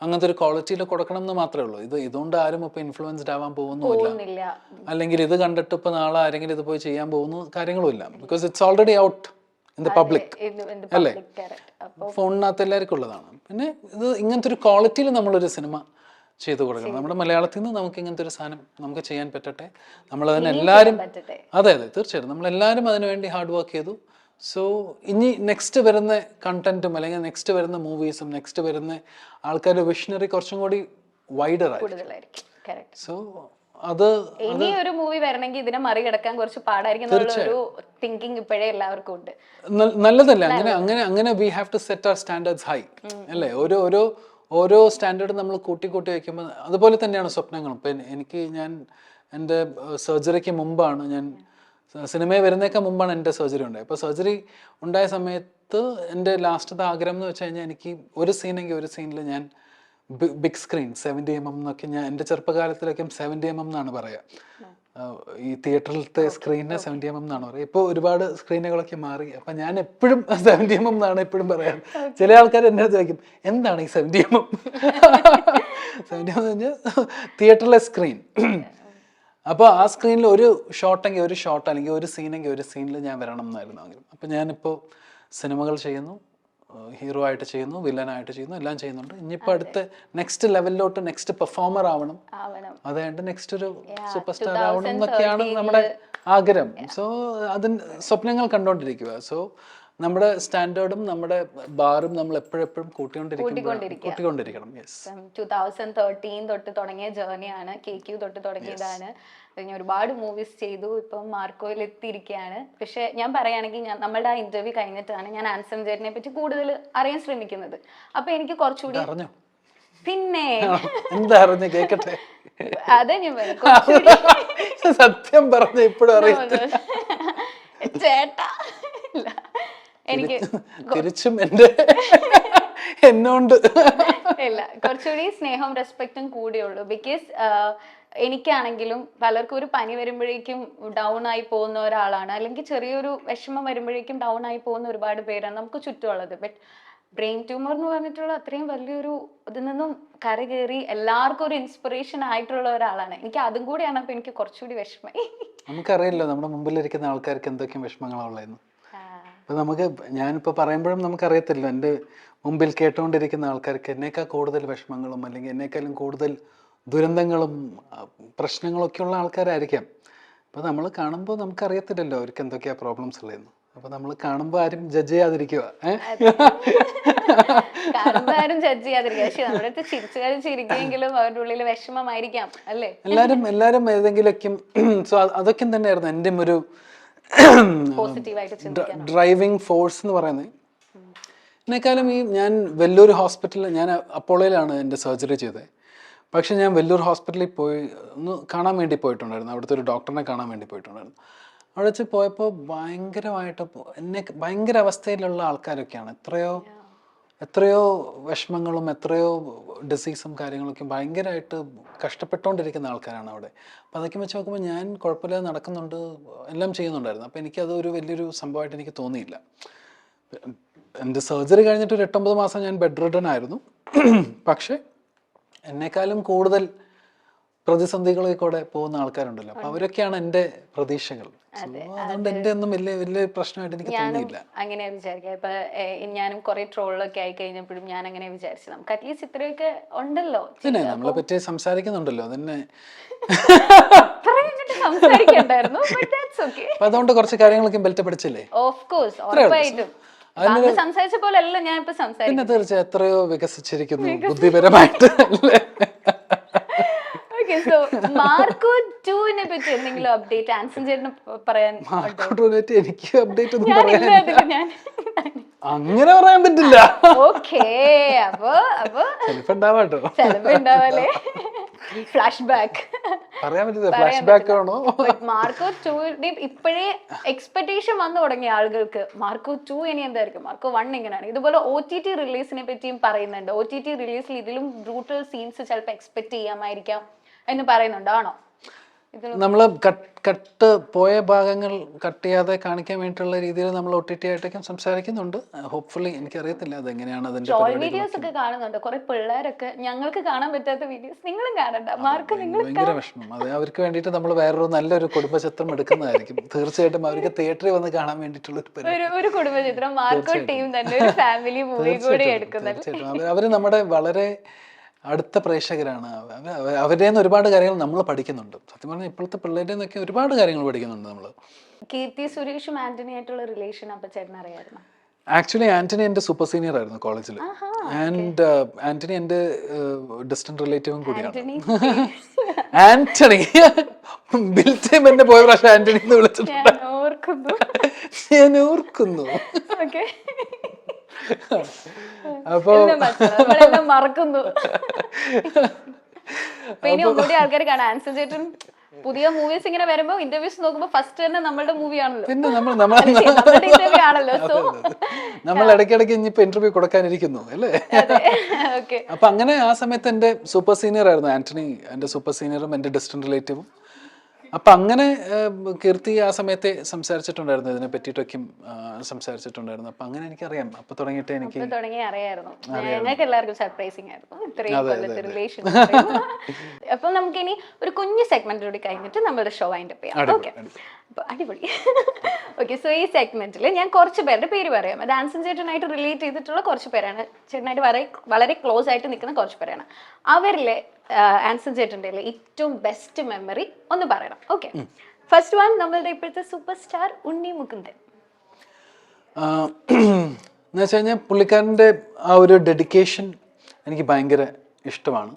അങ്ങനത്തെ ഒരു ക്വാളിറ്റിയിൽ കൊടുക്കണം എന്ന് മാത്രമേ ഉള്ളൂ. ഇതുകൊണ്ട് ആരും ഇപ്പോൾ ഇൻഫ്ലുവൻസ്ഡ് ആവാൻ പോകുന്നില്ല, അല്ലെങ്കിൽ ഇത് കണ്ടിട്ട് ഇപ്പോൾ നാളെ ആരെങ്കിലും ഇത് പോയി ചെയ്യാൻ പോകുന്നു കാര്യങ്ങളുമില്ല. Because it's already out in the public അല്ലേ, ഫോണിനകത്ത് എല്ലാവർക്കും ഉള്ളതാണ്. പിന്നെ ഇത് ഇങ്ങനത്തെ ഒരു ക്വാളിറ്റിയിൽ നമ്മളൊരു സിനിമ ചെയ്തു കൊടുക്കണം. നമ്മുടെ മലയാളത്തിൽ നിന്ന് നമുക്ക് ഇങ്ങനത്തെ ഒരു സാധനം നമുക്ക് ചെയ്യാൻ പറ്റട്ടെ. നമ്മളതിന് എല്ലാവരും, അതെ തീർച്ചയായിട്ടും നമ്മളെല്ലാവരും അതിനുവേണ്ടി ഹാർഡ് വർക്ക് ചെയ്തു. സോ ഇനി നെക്സ്റ്റ് വരുന്ന കണ്ടന്റും അല്ലെങ്കിൽ നെക്സ്റ്റ് വരുന്ന മൂവീസും നെക്സ്റ്റ് വരുന്ന ആൾക്കാരുടെ വിഷണറി കുറച്ചും കൂടി വൈഡർ ആയിരിക്കും. സോ അത് ഇനി ഒരു മൂവി വരണമെങ്കിൽ ഇതിനെ മറികടക്കാൻ കുറച്ച് പാടായിരിക്കും ഒരു തിങ്കിങ് ഇപ്പോഴേ എല്ലാവർക്കും ഉണ്ട്. നല്ലതല്ലേ അങ്ങനെ അങ്ങനെ അങ്ങനെ we have to set our standards high അല്ലേ. ഓരോ സ്റ്റാൻഡേർഡ് നമ്മൾ കൂട്ടി വയ്ക്കുമ്പോൾ അതുപോലെ തന്നെയാണ് സ്വപ്നങ്ങളും. ഇപ്പം ഞാൻ എൻ്റെ സർജറിക്ക് മുമ്പാണ്, ഞാൻ സിനിമയിൽ വരുന്നേക്കാൾ മുമ്പാണ് എൻ്റെ സർജറി ഉണ്ടായത്. അപ്പോൾ സർജറി ഉണ്ടായ സമയത്ത് എൻ്റെ ലാസ്റ്റത്തെ ആഗ്രഹം എന്ന് വെച്ച് കഴിഞ്ഞാൽ എനിക്ക് ഒരു സീനിൽ ഞാൻ ബിഗ് സ്ക്രീൻ 70mm എന്നൊക്കെ, ഞാൻ എൻ്റെ ചെറുപ്പകാലത്തിലൊക്കെ 70mm എന്നാണ് പറയുക. ഈ തിയേറ്ററിലത്തെ സ്ക്രീനിനെ 70mm എന്നാണ് പറയുക. ഇപ്പോൾ ഒരുപാട് സ്ക്രീനുകളൊക്കെ മാറി. അപ്പം ഞാൻ എപ്പോഴും 70mm എന്നാണ് എപ്പോഴും പറയാറ്. ചില ആൾക്കാർ എന്നെ ചോദിക്കും എന്താണ് ഈ 70mm. 70mm എന്ന് പറഞ്ഞാൽ തിയേറ്ററിലെ സ്ക്രീൻ. അപ്പോൾ ആ സ്ക്രീനിൽ ഒരു ഷോട്ടെങ്കിൽ ഒരു ഷോട്ട്, അല്ലെങ്കിൽ ഒരു സീനിൽ ഞാൻ വരണം എന്നായിരുന്നു ആഗ്രഹം. അപ്പം ഞാനിപ്പോൾ സിനിമകൾ ചെയ്യുന്നു, ഹീറോ ആയിട്ട് ചെയ്യുന്നു, വില്ലനായിട്ട് ചെയ്യുന്നു, എല്ലാം ചെയ്യുന്നുണ്ട്. ഇനിയിപ്പോൾ അടുത്ത നെക്സ്റ്റ് ലെവലിലോട്ട് നെക്സ്റ്റ് പെർഫോമർ ആവണം, അതായത് നെക്സ്റ്റ് ഒരു സൂപ്പർ സ്റ്റാർ ആവണം എന്നൊക്കെയാണ് നമ്മുടെ ആഗ്രഹം. സോ അതിന് സ്വപ്നങ്ങൾ കണ്ടുകൊണ്ടിരിക്കുക. സോ നമ്മുടെ സ്റ്റാൻഡേർഡും നമ്മുടെ ബാറും നമ്മൾ എപ്പോഴും കൂട്ടിക്കൊണ്ടിരിക്കണം. 2013 തൊട്ട് തുടങ്ങിയ ജേർണിയാണ്, KQ തൊട്ട് തുടങ്ങിയതാണ്. പിന്നെ ഒരുപാട് മൂവീസ് ചെയ്തു, ഇപ്പം മാർക്കോയിൽ എത്തിയിരിക്കുകയാണ്. പക്ഷെ ഞാൻ പറയുകയാണെങ്കിൽ നമ്മളുടെ ആ ഇന്റർവ്യൂ കഴിഞ്ഞിട്ടാണ് ഞാൻ ആൻസൺ ചേട്ടനെ പറ്റി കൂടുതൽ അറിയാൻ ശ്രമിക്കുന്നത്. അപ്പൊ എനിക്ക് കുറച്ചുകൂടി പിന്നെ എന്താ അറിഞ്ഞ കേക്കട്ടെ. അതെ ഞാൻ സത്യം പറഞ്ഞ ഇപ്പോഴും അറിയാം ചേട്ടാ. എനിക്ക് തിരിച്ചും എന്നോണ്ട് ഇല്ല, കുറച്ചുകൂടി സ്നേഹവും റെസ്പെക്റ്റും കൂടിയുള്ളൂ. ബിക്കോസ് എനിക്കാണെങ്കിലും പലർക്കും ഒരു പനി വരുമ്പോഴേക്കും ഡൗൺ ആയി പോകുന്ന ഒരാളാണ്, അല്ലെങ്കിൽ ചെറിയൊരു വിഷമം വരുമ്പോഴേക്കും ഡൗൺ ആയി പോകുന്ന ഒരുപാട് പേരാണ് നമുക്ക് ചുറ്റുമുള്ളത്. ബട്ട് ബ്രെയിൻ ട്യൂമർ എന്ന് പറഞ്ഞിട്ടുള്ള അത്രയും വലിയൊരു ഇതിൽ നിന്നും കരകയറി എല്ലാവർക്കും ഒരു ഇൻസ്പിറേഷൻ ആയിട്ടുള്ള ഒരാളാണ്. എനിക്ക് അതും കൂടിയാണ് അപ്പൊ എനിക്ക് കുറച്ചുകൂടി വിഷമമായി. നമുക്കറിയില്ലോ നമ്മുടെ മുമ്പിലിരിക്കുന്ന ആൾക്കാർക്ക് എന്തൊക്കെയും വിഷമങ്ങളുള്ളതെന്ന്. അപ്പം ഞാനിപ്പോൾ പറയുമ്പോഴും നമുക്കറിയത്തില്ല, എൻ്റെ മുമ്പിൽ കേട്ടുകൊണ്ടിരിക്കുന്ന ആൾക്കാർക്ക് എന്നേക്കാൾ കൂടുതൽ വിഷമങ്ങളും അല്ലെങ്കിൽ എന്നേക്കാളും കൂടുതൽ ദുരന്തങ്ങളും പ്രശ്നങ്ങളൊക്കെ ഉള്ള ആൾക്കാരായിരിക്കാം. അപ്പോൾ നമ്മൾ കാണുമ്പോൾ നമുക്കറിയത്തില്ലല്ലോ അവർക്ക് എന്തൊക്കെയാ പ്രോബ്ലംസ് ഉള്ളതെന്ന്. അപ്പോൾ നമ്മൾ കാണുമ്പോൾ ആരും ജഡ്ജ് ചെയ്യാതിരിക്കുക. ആരും ജഡ്ജ് ചെയ്യാതിരിക്കുക. പക്ഷെ നമ്മുടെ അടുത്ത് ചിരിച്ചെങ്കിലും അവരുടെ ഉള്ളിൽ വിഷമമായിരിക്കാം അല്ലേ. എല്ലാവരും ഏതെങ്കിലുമൊക്കെ. സോ അതൊക്കെ തന്നെയായിരുന്നു എൻ്റെ ഒരു ഡ്രൈവിംഗ് ഫോഴ്സ് എന്ന് പറയുന്നത്. എന്നെക്കാളും ഞാൻ വെല്ലൂർ ഹോസ്പിറ്റലിൽ, ഞാൻ അപ്പോളോയിലാണ് എൻ്റെ സർജറി ചെയ്തത്. പക്ഷെ ഞാൻ വെല്ലൂർ ഹോസ്പിറ്റലിൽ പോയി ഒന്ന് കാണാൻ വേണ്ടി പോയിട്ടുണ്ടായിരുന്നു, അവിടുത്തെ ഒരു ഡോക്ടറിനെ കാണാൻ വേണ്ടി പോയിട്ടുണ്ടായിരുന്നു. അവിടെ വെച്ച് പോയപ്പോൾ ഭയങ്കര അവസ്ഥയിലുള്ള ആൾക്കാരൊക്കെയാണ്. എത്രയോ വിഷമങ്ങളും എത്രയോ ഡിസീസും കാര്യങ്ങളൊക്കെ ഭയങ്കരമായിട്ട് കഷ്ടപ്പെട്ടുകൊണ്ടിരിക്കുന്ന ആൾക്കാരാണ് അവിടെ. അപ്പോൾ അതൊക്കെ വെച്ച് നോക്കുമ്പോൾ ഞാൻ കുഴപ്പമില്ലാതെ നടക്കുന്നുണ്ട്, എല്ലാം ചെയ്യുന്നുണ്ടായിരുന്നു. അപ്പോൾ എനിക്കത് ഒരു വലിയൊരു സംഭവമായിട്ട് എനിക്ക് തോന്നിയില്ല. എൻ്റെ സർജറി കഴിഞ്ഞിട്ട് ഒരു 8-9 മാസം ഞാൻ ബെഡ് റിഡൻ ആയിരുന്നു. പക്ഷേ എന്നെക്കാളും കൂടുതൽ പ്രതിസന്ധികളിൽ കൂടെ പോകുന്ന ആൾക്കാരുണ്ടല്ലോ, അപ്പോൾ അവരൊക്കെയാണ് എൻ്റെ പ്രതീക്ഷകൾ. അതുകൊണ്ട് എൻ്റെ ഒന്നും വലിയ പ്രശ്നമായിട്ട് എനിക്ക് തോന്നിയില്ല. അങ്ങനെ വിചാരിക്കാം. ഇപ്പൊ ഞാനും കുറെ ട്രോളൊക്കെ ആയി കഴിഞ്ഞപ്പോഴും ഞാൻ അങ്ങനെ വിചാരിച്ചു, നമുക്ക് അറ്റ്ലീസ്റ്റ് ഇത്രയൊക്കെ ഉണ്ടല്ലോ, പിന്നെ നമ്മളെ പറ്റി സംസാരിക്കുന്നുണ്ടല്ലോ, അതന്നെ സംസാരിക്കണ്ടായിരുന്നു. അപ്പൊ അതുകൊണ്ട് കുറച്ച് കാര്യങ്ങളൊക്കെ ബെൽറ്റ് പഠിച്ചില്ലേ. ഓഫ് കോഴ്സ്, ഉറപ്പായിട്ടും സംസാരിച്ച പോലെ അല്ല ഞാൻ ഇപ്പൊ സംസാരിക്കും. പിന്നെ തീർച്ചയായും എത്രയോ വികസിച്ചിരിക്കുന്നു ബുദ്ധിപരമായിട്ട്. മാർക്കോ 2-നെ പറ്റി എന്തെങ്കിലും അപ്ഡേറ്റ് ആൻസൺ ചേട്ടന് പറയാൻ? എനിക്ക് അപ്ഡേറ്റ് ഒന്നും അങ്ങനെ പറയാൻ പറ്റില്ല. ഓക്കേ, അപ്പൊ ഉണ്ടാവാലേ ഫ്ലാഷ് ബാക്ക് പറയാൻ പറ്റില്ല. ഫ്ലാഷ് ബാക്ക് ആണോ? മാർക്കോ 2 ഇപ്പോഴേ എക്സ്പെക്ടേഷൻ വന്നു തുടങ്ങിയ ആളുകൾക്ക് മാർക്കോ 2 ഇനി എന്തായിരിക്കും, മാർക്കോ 1 എങ്ങനെയാണ്. ഇതുപോലെ OTT റിലീസിനെ പറ്റിയും പറയുന്നുണ്ട്. OTT റിലീസിൽ ഇതിലും ബ്രൂട്ടൽ സീൻസ് ചിലപ്പോൾ എക്സ്പെക്ട് ചെയ്യാമായിരിക്കാം എന്ന് പറയുന്നുണ്ട്. ആണോ? നമ്മൾ കട്ട് പോയ ഭാഗങ്ങൾ കട്ട് ചെയ്യാതെ കാണിക്കാൻ വേണ്ടിയിട്ടുള്ള രീതിയിൽ നമ്മൾ OTT ആയിട്ടൊക്കെ സംസാരിക്കുന്നുണ്ട്. ഹോപ്പ്ഫുള്ളി എനിക്കറിയത്തില്ല അതെങ്ങനെയാണ് അതിന്റെ വീഡിയോസ് ഒക്കെ കാണുന്നുണ്ട് കുറെ പിള്ളേരൊക്കെ. ഞങ്ങൾക്ക് കാണാൻ പറ്റാത്ത വീഡിയോസ് നിങ്ങളും കാണണ്ട. മാർക്ക് നിങ്ങൾ ഭയങ്കര വിഷമം. അത് അവർക്ക് വേണ്ടിയിട്ട് നമ്മൾ വേറൊരു നല്ലൊരു കുടുംബചിത്രം എടുക്കുന്നതായിരിക്കും. തീർച്ചയായിട്ടും അവർക്ക് തിയേറ്ററിൽ വന്ന് കാണാൻ വേണ്ടിയിട്ടുള്ള ഒരു കുടുംബചിത്രം മാർക്കോ ടീം തന്നെ ഒരു ഫാമിലി മൂവി കൂടി എടുക്കുന്നത്. അവര് നമ്മുടെ വളരെ അടുത്ത പ്രേക്ഷകരാണ്. അവരുടെ നിന്ന് ഒരുപാട് കാര്യങ്ങൾ നമ്മൾ പഠിക്കുന്നുണ്ട്. സത്യം പറഞ്ഞാൽ ഇപ്പോഴത്തെ പിള്ളേരുടെ നിന്നൊക്കെ ഒരുപാട് കാര്യങ്ങൾ പഠിക്കുന്നുണ്ട് നമ്മൾ. കീർത്തി സുരേഷും ആന്റണി ആയിട്ടുള്ള റിലേഷൻ അപ്പൊ ചേട്ടൻ അറിയാമായിരുന്നു? ആക്ച്വലി ആന്റണി എൻ്റെ സൂപ്പർ സീനിയർ ആയിരുന്നു കോളേജിൽ. ആൻഡ് ആന്റണി എൻ്റെ ഡിസ്റ്റന്റ് റിലേറ്റീവും കൂടിയാണ്. ആന്റണി ബിൽ ടൈം എന്നെ പോയ പ്രാവശ്യം ആന്റണി എന്ന് വിളിച്ചിട്ടുണ്ട്. ഞാൻ ഓർക്കുന്നു. അപ്പൊ മറക്കുന്നു. പിന്നെ ഒന്നുകൂടി ആൾക്കാർ കാണാം. ആൻസൺ ചേട്ടൻ പുതിയ മൂവീസ് ഇങ്ങനെ വരുമ്പോ ഇന്റർവ്യൂസ് നോക്കുമ്പോ ഫസ്റ്റ് തന്നെ നമ്മളുടെ മൂവി ആണല്ലോ. പിന്നെ ഇന്റർവ്യൂ ആണല്ലോ. സോ നമ്മൾ ഇടയ്ക്കിടയ്ക്ക് ഇനിയിപ്പോ ഇന്റർവ്യൂ കൊടുക്കാനിരിക്കുന്നു അല്ലേ? അപ്പൊ അങ്ങനെ ആ സമയത്ത് എന്റെ സൂപ്പർ സീനിയർ ആയിരുന്നു ആന്റണി. എന്റെ സൂപ്പർ സീനിയറും എന്റെ ഡിസ്റ്റന്റ് റിലേറ്റീവും. അപ്പൊ അങ്ങനെ കീർത്തി ആ സമയത്തെ സംസാരിച്ചിട്ടുണ്ടായിരുന്നു, ഇതിനെ പറ്റിയിട്ടൊക്കെ സംസാരിച്ചിട്ടുണ്ടായിരുന്നു. അപ്പൊ അങ്ങനെ എനിക്കറിയാം. അപ്പൊ തുടങ്ങിയിട്ട് എനിക്ക് അറിയായിരുന്നു. ഞങ്ങൾക്ക് എല്ലാവർക്കും സർപ്രൈസിങ് ആയിരുന്നു ഇത്രയും കൊല്ലത്തെ റിലേഷൻ. അപ്പൊ നമുക്കിനി ഒരു കുഞ്ഞു സെഗ്മെന്റ് കൂടി കഴിഞ്ഞിട്ട് നമ്മുടെ ഷോ അതിന്റെ ചെയ്യാം. ഓക്കെ, അപ്പൊ അടിപൊളി. ഓക്കെ, സോ ഈ സെഗ്മെന്റിൽ ഞാൻ കുറച്ച് പേരുടെ പേര് പറയാം. അത് ആൻസൺ ചേട്ടനായിട്ട് റിലേറ്റ് ചെയ്തിട്ടുള്ള കുറച്ച് പേരാണ്. ചേട്ടനായിട്ട് വളരെ ക്ലോസ് ആയിട്ട് നിൽക്കുന്ന കുറച്ച് പേരാണ്. അവരിലെ ആൻസൺ ചേട്ടൻ്റെ ഏറ്റവും ബെസ്റ്റ് മെമ്മറി ഒന്ന് പറയണം. ഓക്കെ, ഫസ്റ്റ് വൺ നമ്മളുടെ ഇപ്പോഴത്തെ സൂപ്പർ സ്റ്റാർ ഉണ്ണി മുകുന്ദൻ. എന്ന് വെച്ച് കഴിഞ്ഞാൽ പുള്ളിക്കാരൻ്റെ ആ ഒരു ഡെഡിക്കേഷൻ എനിക്ക് ഭയങ്കര ഇഷ്ടമാണ്.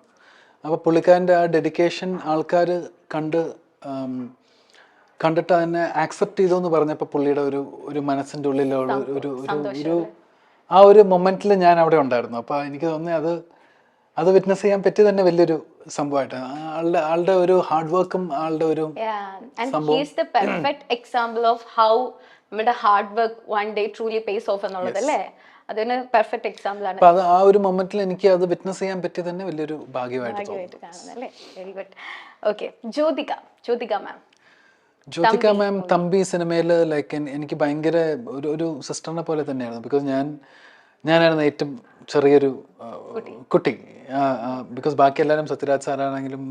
അപ്പോൾ പുള്ളിക്കാരൻ്റെ ആ ഡെഡിക്കേഷൻ ആൾക്കാർ കണ്ടിട്ട് അതിനെ ആക്സെപ്റ്റ് ചെയ്തു എന്ന് പറഞ്ഞപ്പോൾ പുള്ളിയുടെ ഒരു മനസ്സിൻ്റെ ഉള്ളിലുള്ള ഒരു ആ ഒരു മൊമെന്റിൽ ഞാൻ അവിടെ ഉണ്ടായിരുന്നു. അപ്പോൾ എനിക്ക് തോന്നി അത് വിറ്റ്നസ് ചെയ്യാൻ പറ്റി തന്നെ വലിയൊരു സംഭവമായിട്ട്. ആളുടെ ഒരു ഹാർഡ് വർക്കും ആളുടെ ഒരു എക്സാമ്പിൾ ഓഫ് ഹൗ നമ്മുടെ hard work one day truly pace of എന്നുള്ളത് അല്ലേ? അതിന് പെർഫെക്റ്റ് എക്സാമ്പിൾ ആണ്. അത് ആ ഒരു മൊമെന്റിൽ എനിക്ക് അത് വിറ്റ്നസ് ചെയ്യാൻ പറ്റി തന്നെ വലിയൊരു ഭാഗ്യമായിട്ട് കാണുന്നല്ലേ. Very good. Okay, Jyothika ma'am Thambi സിനിമയിൽ ലൈക്ക് എനിക്ക് ഭയങ്കര ഒരു സിസ്റ്ററിനെ പോലെ തന്നെയായിരുന്നു. ബിക്കോസ് ഞാനായിരുന്നു ഏറ്റവും ചെറിയൊരു കുട്ടി. ബിക്കോസ് ബാക്കി എല്ലാവരും സത്യരാജ് സാറാണെങ്കിലും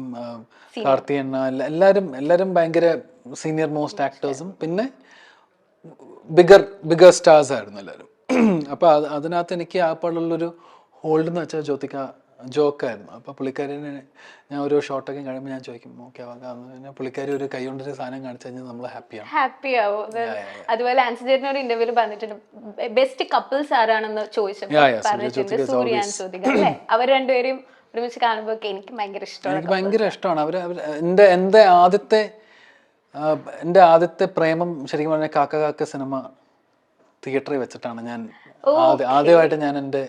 കാർത്തി എണ്ണ എല്ലാവരും ഭയങ്കര സീനിയർ മോസ്റ്റ് ആക്ടേഴ്സും പിന്നെ ബിഗർ സ്റ്റാർസ് ആയിരുന്നു എല്ലാവരും. അപ്പോൾ അതിനകത്ത് എനിക്ക് ആ പാടുള്ളൊരു ഹോൾഡ് എന്ന് വെച്ചാൽ ജോക്കായിരുന്നു. അപ്പോൾ പുള്ളിക്കാരിനെ ഞാൻ ഒരു ഷോട്ടൊക്കെ കഴിയുമ്പോൾ ഞാൻ ചോദിക്കും ഓക്കെ ആവാം. പുള്ളിക്കാരി ഒരു കൈ കൊണ്ടൊരു സാധനം കാണിച്ചു കഴിഞ്ഞാൽ നമ്മൾ ഹാപ്പി ആവും. അതുപോലെ ആൻസൺ ചേട്ടൻ ഒരു ഇന്റർവ്യൂല് പറഞ്ഞിട്ടുണ്ട് ബെസ്റ്റ് കപ്പിൾസ് ആരാണെന്ന് ചോദിച്ചിട്ടുണ്ട്. സൂര്യ ആൻഡ് ജ്യോതിക അല്ലേ? അവർ രണ്ടുപേരും ഒരുമിച്ച് കാണുമ്പോൾ എനിക്ക് ഭയങ്കര ഇഷ്ടമാണ്. എൻ്റെ ആദ്യത്തെ പ്രേമം ശരിക്കും പറഞ്ഞാൽ കാക്ക സിനിമ തിയേറ്ററിൽ വെച്ചിട്ടാണ് ഞാൻ ആദ്യമായിട്ട് ഞാൻ എൻ്റെ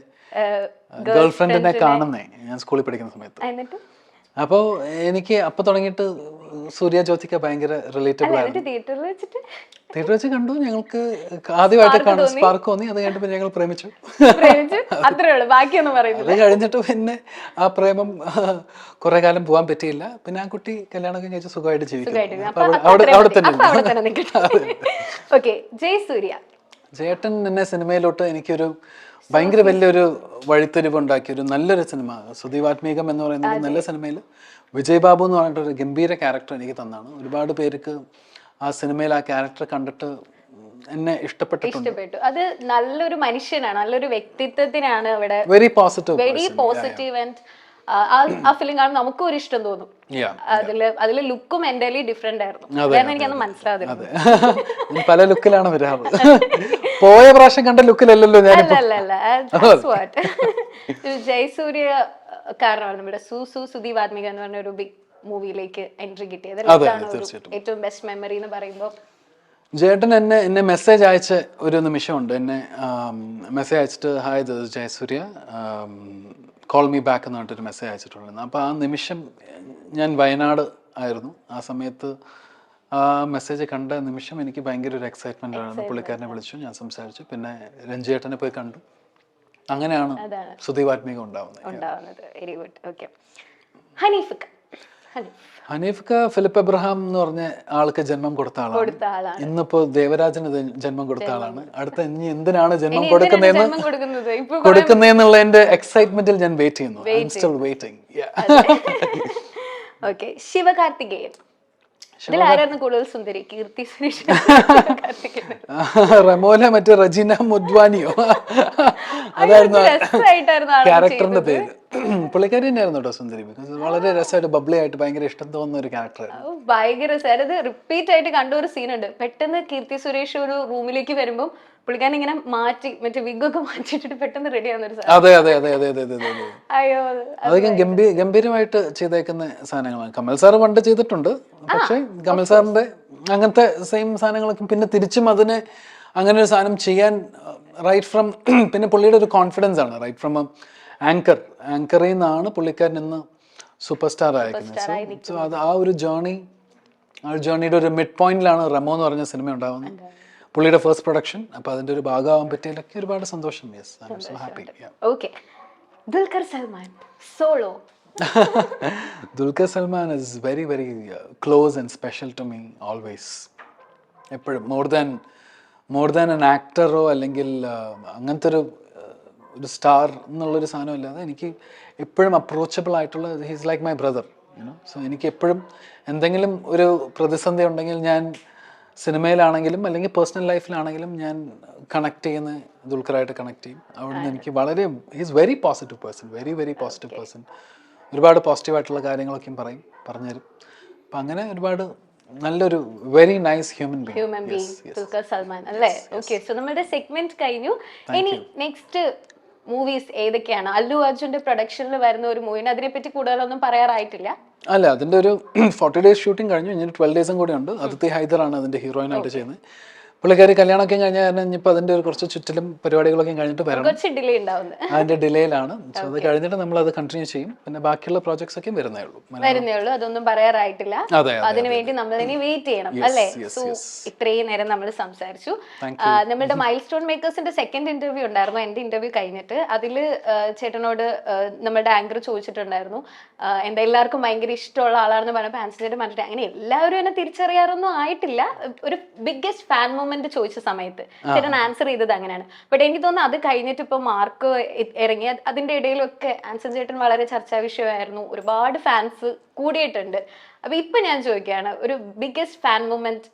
ഗേൾ ഫ്രണ്ടിനെ കാണുന്നേ, ഞാൻ സ്കൂളിൽ പഠിക്കുന്ന സമയത്ത്. അപ്പോൾ എനിക്ക് അപ്പൊ തുടങ്ങിയിട്ട് സൂര്യ ജ്യോതിക ഭയങ്കര റിലേറ്റബിൾ ആയിരുന്നു. തിയേറ്ററിൽ വെച്ച് കണ്ടു. ഞങ്ങൾക്ക് ആദ്യമായിട്ട് കാണും സ്പാർക്ക് തോന്നി. അത് കഴിഞ്ഞിട്ട് ഞങ്ങൾ പ്രേമിച്ചു. അത് കഴിഞ്ഞിട്ട് പിന്നെ ആ പ്രേമം കുറെ കാലം പോകാൻ പറ്റിയില്ല. പിന്നെ ആ കുട്ടി കല്യാണമൊക്കെ കഴിച്ച് സുഖമായിട്ട് ജീവിക്കുന്നു. അവിടെ തന്നെ. ചേട്ടൻ എന്നെ സിനിമയിലോട്ട് എനിക്കൊരു ഭയങ്കര വലിയൊരു വഴിത്തിരിവുണ്ടാക്കിയ ഒരു നല്ലൊരു സിനിമ സുദീവാത്മീകം എന്ന് പറയുന്ന ഒരു നല്ല സിനിമയിൽ വിജയ് ബാബു എന്ന് പറഞ്ഞിട്ടൊരു ഗംഭീര ക്യാരക്ടർ എനിക്ക് തന്നാണ്. ഒരുപാട് പേർക്ക് ആ സിനിമയിൽ ആ ക്യാരക്ടർ കണ്ടിട്ട് എന്നെ ഇഷ്ടപ്പെട്ടു. അത് നല്ലൊരു മനുഷ്യനാണ്, നല്ലൊരു വ്യക്തിത്വത്തിനാണ് അവിടെ. വെരി പോസിറ്റീവ് ആൻഡ് ആ ഫിലിം കാണുമ്പോൾ നമുക്കും ഒരു ഇഷ്ടം തോന്നും. അതില് ലുക്കും എൻ്റെലി ഡിഫറെന്റ് ആയിരുന്നു. എനിക്കത് മനസ്സിലാവുന്നില്ല. പല ലുക്കിലാണ് വരാറ്. പോയ പ്രാവശ്യം കണ്ട ലുക്കിലല്ലോ ഞാൻ. ജയസൂര്യ കാരണമാണ് നമ്മുടെ സുദീവാത്മിക എന്ന് പറഞ്ഞ ഒരു ബിഗ് മൂവിയിലേക്ക് എൻട്രി കിട്ടിയത്. ഏറ്റവും ബെസ്റ്റ് മെമ്മറി എന്ന് പറയുമ്പോൾ ജേട്ടൻ എന്നെ മെസ്സേജ് അയച്ച ഒരു നിമിഷമുണ്ട്. എന്നെ മെസ്സേജ് അയച്ചിട്ട് hi this is Jayasurya, call me back എന്ന് പറഞ്ഞിട്ടൊരു മെസ്സേജ് അയച്ചിട്ടുണ്ടായിരുന്നു. അപ്പോൾ ആ നിമിഷം ഞാൻ വയനാട് ആയിരുന്നു ആ സമയത്ത്. ആ മെസ്സേജ് കണ്ട നിമിഷം എനിക്ക് ഭയങ്കര ഒരു എക്സൈറ്റ്മെന്റ് ആയിരുന്നു. പുള്ളിക്കാരനെ വിളിച്ചു, ഞാൻ സംസാരിച്ചു, പിന്നെ രഞ്ജിയേട്ടനെ പോയി കണ്ടു. അങ്ങനെയാണ് സുദീവാത്മീകം ഉണ്ടാവുന്നത്. Very good. ഓക്കെ, ഹനീഫ്ക ഫിലിപ്പ് എബ്രഹാം എന്ന് പറഞ്ഞ ആൾക്ക് ജന്മം കൊടുത്ത ആളാണ്. ഇന്നിപ്പോ ദേവരാജന് ജന്മം കൊടുത്ത ആളാണ്. അടുത്ത ഇനി എന്തിനാണ് ജന്മം കൊടുക്കുന്നതെന്നുള്ളതിന്റെ എക്സൈറ്റ്മെന്റിൽ ഞാൻ വെയിറ്റ് ചെയ്യുന്നു. I am still waiting. Okay, Sivakarthikeyan. ഇതിലാരായിരുന്നു കൂടുതൽ സുന്ദരി, കീർത്തി സുരേഷ്, റമോല മറ്റേ റജീന മുദ്വാനിയോ അതായിരുന്നു ക്യാരക്ടറിന്റെ പേര്. പുള്ളിക്കാരി തന്നെയായിരുന്നു കേട്ടോ സുന്ദരി. ബിക്കോസ് വളരെ രസമായിട്ട് ബബ്ലി ആയിട്ട് ഭയങ്കര ഇഷ്ടം തോന്നുന്ന ഒരു ക്യാരക്ടറായിരുന്നു. ഭയങ്കര രസമായത്. റിപ്പീറ്റ് ആയിട്ട് കണ്ട ഒരു സീനുണ്ട്. പെട്ടെന്ന് കീർത്തി സുരേഷ് ഒരു റൂമിലേക്ക് വരുമ്പോൾ പുള്ളിക്കാരൻ ഇങ്ങനെ മാറ്റി മറ്റേ വിഗൊക്കെ മാറ്റിട്ട് പെട്ടെന്ന് റെഡി ആവുന്ന ഒരു സാധനം. അതെ അതെ അതെ അതെ അതെ അതെ അതെ. അയ്യോ, അതൊക്കെ ഗംഭീരമായിട്ട് ചെയ്തേക്കുന്ന സാധനങ്ങളാണ്. കമൽ സാർ പണ്ട് ചെയ്തിട്ടുണ്ട്. പക്ഷെ കമൽ സാറിന്റെ അങ്ങനത്തെ സെയിം സാധനങ്ങളൊക്കെ പിന്നെ തിരിച്ചും അതിനെ അങ്ങനെ ഒരു സാധനം ചെയ്യാൻ റൈറ്റ് ഫ്രം പിന്നെ പുള്ളിയുടെ ഒരു കോൺഫിഡൻസ് ആണ്. റൈറ്റ് ഫ്രം ആങ്കറിൽ നിന്നാണ് പുള്ളിക്കാരൻ ഇന്ന് സൂപ്പർ സ്റ്റാർ ആയിരിക്കുന്നത്. സോ അത് ആ ഒരു ജേർണിയുടെ ഒരു മിഡ് പോയിന്റിലാണ് റെമോ എന്ന് പറഞ്ഞ സിനിമ ഉണ്ടാവുന്നത്. പുള്ളിയുടെ ഫസ്റ്റ് പ്രൊഡക്ഷൻ. അപ്പൊ അതിന്റെ ഒരു ഭാഗമാവാൻ പറ്റിയതിലൊക്കെ ഒരുപാട് സന്തോഷം. Yes, I am so happy. Okay, Dulquer Salmaan solo. Dulquer Salmaan is very very close and special to me always. എപ്പോഴും മോർ ദാൻ an ആക്ടറോ അല്ലെങ്കിൽ അങ്ങനത്തെ ഒരു സ്റ്റാർ എന്നുള്ളൊരു സാധനമല്ലാതെ എനിക്ക് എപ്പോഴും അപ്രോച്ചബിൾ ആയിട്ടുള്ള he's like my brother, you know. So എനിക്ക് എപ്പോഴും എന്തെങ്കിലും ഒരു പ്രതിസന്ധി ഉണ്ടെങ്കിൽ ഞാൻ സിനിമയിലാണെങ്കിലും അല്ലെങ്കിൽ പേഴ്സണൽ ലൈഫിലാണെങ്കിലും ഞാൻ കണക്ട് ചെയ്യുന്ന ദുൽഖറായിട്ട് കണക്ട് ചെയ്യും. അവിടുന്ന് എനിക്ക് വളരെ he's very positive person, very very positive person. ഒരുപാട് പോസിറ്റീവായിട്ടുള്ള കാര്യങ്ങളൊക്കെയും പറഞ്ഞുതരും. അപ്പം അങ്ങനെ ഒരുപാട് നല്ലൊരു very nice human being Dulquer Salmaan അല്ലേ? ഓക്കെ, സോ നമ്മുടെ സെഗ്മെന്റ് കഴിഞ്ഞു. ഇനി നെക്സ്റ്റ് മൂവീസ് ഏതൊക്കെയാണ്? അല്ലു അർജുന്റെ പ്രൊഡക്ഷനിൽ വരുന്ന ഒരു മൂവിന് അതിനെപ്പറ്റി കൂടുതലൊന്നും പറയാറായിട്ടില്ല. അല്ല, അതിന്റെ ഒരു 40 days ഷൂട്ടിംഗ് കഴിഞ്ഞു. ഇനി 12 days കൂടി ഉണ്ട്. അതിഥി ഹൈദറാണ് അതിന്റെ ഹീറോയിനായിട്ട് ചെയ്യുന്നത്. പുള്ളിക്കാരി കല്യാണമൊക്കെ കഴിഞ്ഞ കാരണം ഇനിയിപ്പോൾ അതിന്റെ ഒരു കുറച്ച് ചുറ്റിലും പരിപാടികളൊക്കെ കഴിഞ്ഞിട്ട് വരണം. അതിന്റെ ഡിലേയിലാണ്. സോ അത് കഴിഞ്ഞിട്ട് നമ്മൾ അത് കണ്ടിന്യൂ ചെയ്യും. പിന്നെ ബാക്കിയുള്ള പ്രോജക്ട്സ് ഒക്കെ വരുന്നേ ഉള്ളൂ. അതൊന്നും പറയാറായിട്ടില്ല. അതിനുവേണ്ടി നമ്മൾ ഇനി വെയിറ്റ് ചെയ്യണം അല്ലേ? സോ ഇത്രയും നേരം നമ്മൾ സംസാരിച്ചു. നമ്മുടെ മൈൽ സ്റ്റോൺ മേക്കേഴ്സിന്റെ സെക്കൻഡ് ഇന്റർവ്യൂ ഉണ്ടായിരുന്നു, എന്റെ ഇന്റർവ്യൂ കഴിഞ്ഞിട്ട്. അതിൽ ചേട്ടനോട് നമ്മുടെ ആങ്കർ ചോദിച്ചിട്ടുണ്ടായിരുന്നു എന്താ എല്ലാവർക്കും ഭയങ്കര ഇഷ്ടമുള്ള ആളാണെന്ന് പറഞ്ഞപ്പോൾ ആൻസർ ചേട്ടൻ പറഞ്ഞിട്ട് അങ്ങനെ എല്ലാവരും എന്നെ തിരിച്ചറിയാറൊന്നും ആയിട്ടില്ല. ഒരു ബിഗ്ഗസ്റ്റ് ഫാൻ മൊമെന്റ് ചോദിച്ച സമയത്ത് ചേട്ടൻ ആൻസർ ചെയ്തത് അങ്ങനെയാണ്. ബട്ട് എനിക്ക് തോന്നുന്നു അത് കഴിഞ്ഞിട്ട് ഇപ്പൊ മാർക്ക് ഇറങ്ങി അതിന്റെ ഇടയിലൊക്കെ ആൻസർ ചേട്ടൻ വളരെ ചർച്ചാ വിഷയമായിരുന്നു. ഒരുപാട് ഫാൻസ് കൂടിയിട്ടുണ്ട്. അപ്പൊ ഇപ്പൊ ഞാൻ ചോദിക്കുകയാണ്, ഒരു biggest fan moment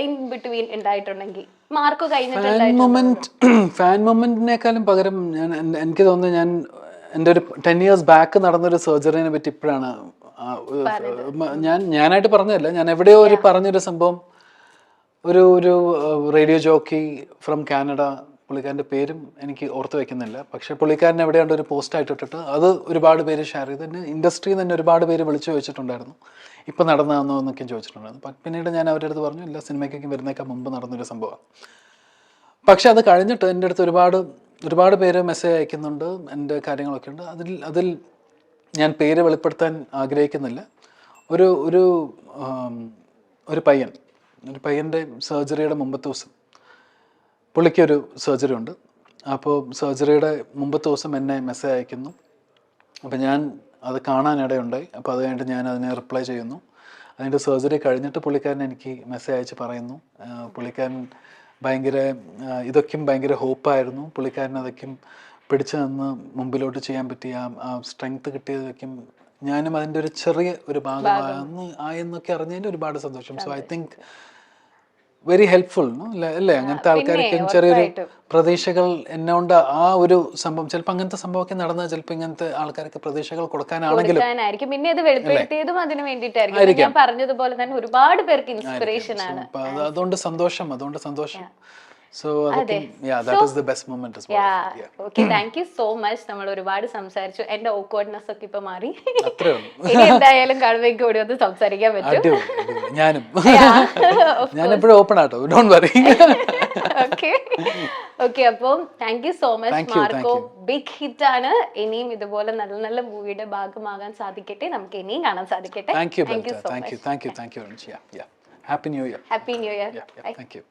in between ഉണ്ടായിട്ടുണ്ടെങ്കിൽ മാർക്ക് ഫാൻ മൊമെന്റിനേക്കാളും പകരം എനിക്ക് തോന്നുന്നു ഞാൻ എൻ്റെ ഒരു 10 years ബാക്ക് നടന്നൊരു സർജറിനെ പറ്റി ഇപ്പോഴാണ് ഞാനായിട്ട് പറഞ്ഞതല്ല, ഞാൻ എവിടെയോ ഒരു പറഞ്ഞൊരു സംഭവം. ഒരു റേഡിയോ ജോക്കി ഫ്രം കാനഡ, പുള്ളിക്കാരൻ്റെ പേരും എനിക്ക് ഓർത്ത് വെക്കുന്നില്ല. പക്ഷേ പുള്ളിക്കാരൻ എവിടെയാണ്ട് ഒരു പോസ്റ്റായിട്ട് ഇട്ടിട്ട് അത് ഒരുപാട് പേര് ഷെയർ ചെയ്ത് തന്നെ ഇൻഡസ്ട്രിയിൽ തന്നെ ഒരുപാട് പേര് വിളിച്ചു ചോദിച്ചിട്ടുണ്ടായിരുന്നു ഇപ്പം നടന്നതെന്നോ എന്നൊക്കെ ചോദിച്ചിട്ടുണ്ടായിരുന്നു. പിന്നീട് ഞാൻ അവരുടെ അടുത്ത് പറഞ്ഞു ഇല്ല, സിനിമയ്ക്കൊക്കെ വരുന്നേക്കാൾ മുമ്പ് നടന്നൊരു സംഭവമാണ്. പക്ഷെ അത് കഴിഞ്ഞിട്ട് എൻ്റെ അടുത്ത് ഒരുപാട് പേര് മെസ്സേജ് അയക്കുന്നുണ്ട്, എൻ്റെ കാര്യങ്ങളൊക്കെ ഉണ്ട്. അതിൽ ഞാൻ പേര് വെളിപ്പെടുത്താൻ ആഗ്രഹിക്കുന്നില്ല. ഒരു പയ്യൻ്റെ സർജറിയുടെ മുമ്പത്തെ ദിവസം പുള്ളിക്കൊരു സർജറി ഉണ്ട്. അപ്പോൾ സർജറിയുടെ മുമ്പത്തെ ദിവസം എന്നെ മെസ്സേജ് അയക്കുന്നു. അപ്പോൾ ഞാൻ അത് കാണാനിടയുണ്ടായി. അപ്പോൾ അത് കഴിഞ്ഞിട്ട് ഞാൻ അതിനെ റിപ്ലൈ ചെയ്യുന്നു. അതിൻ്റെ സർജറി കഴിഞ്ഞിട്ട് പുള്ളിക്കാരൻ എനിക്ക് മെസ്സേജ് അയച്ച് പറയുന്നു പുള്ളിക്കാരൻ ഇതൊക്കെയും ഭയങ്കര ഹോപ്പായിരുന്നു. പുള്ളിക്കാരൻ അതൊക്കെയും പിടിച്ചു നിന്ന് മുമ്പിലോട്ട് ചെയ്യാൻ പറ്റിയ ആ സ്ട്രെങ്ത് കിട്ടിയതൊക്കെയും ഞാനും അതിൻ്റെ ഒരു ചെറിയ ഒരു ആയെന്നൊക്കെ അറിഞ്ഞതിൻ്റെ ഒരുപാട് സന്തോഷം. So I think very helpful അല്ലേ? അങ്ങനത്തെ ആൾക്കാർക്കും ചെറിയൊരു പ്രതീക്ഷകൾ എന്നുകൊണ്ട് ആ ഒരു സംഭവം ചിലപ്പോൾ അങ്ങനത്തെ സംഭവമൊക്കെ നടന്നാൽ ചിലപ്പോൾ ഇങ്ങനത്തെ ആൾക്കാർക്ക് പ്രതീക്ഷകൾ കൊടുക്കാനാണെങ്കിലും പിന്നെ ഇത് വെളിപ്പെടുത്തിയതും അതിന് വേണ്ടിയിട്ടായിരിക്കും. ഞാൻ പറഞ്ഞതുപോലെ തന്നെ ഒരുപാട് പേർക്ക് ഇൻസ്പിറേഷൻ ആണ്. അതുകൊണ്ട് സന്തോഷം. So that is the best moment as well. Okay, thank you so much. നമ്മൾ ഒരുപാട് സംസാരിച്ചു. എന്റെ awkwardness ഒക്കെ ഇപ്പൊ മാറി. ഇനി എന്തായാലും കാണുമ്പോൾ കൂടി ഒന്ന് സംസാരിക്കാൻ പറ്റും. ഞാൻ എപ്പോഴും ഓപ്പൺ ആട്ടോ, ഡോണ്ട് വറി. ഓക്കെ, അപ്പം thank you so much Marco. Big hit ആണ്. ഇനിയും ഇതുപോലെ നല്ല നല്ല മൂവിയുടെ ഭാഗമാകാൻ സാധിക്കട്ടെ, നമുക്ക് ഇനിയും കാണാൻ സാധിക്കട്ടെ. Thank you so much. Thank you. Happy New Year. Happy New Year. Thank you.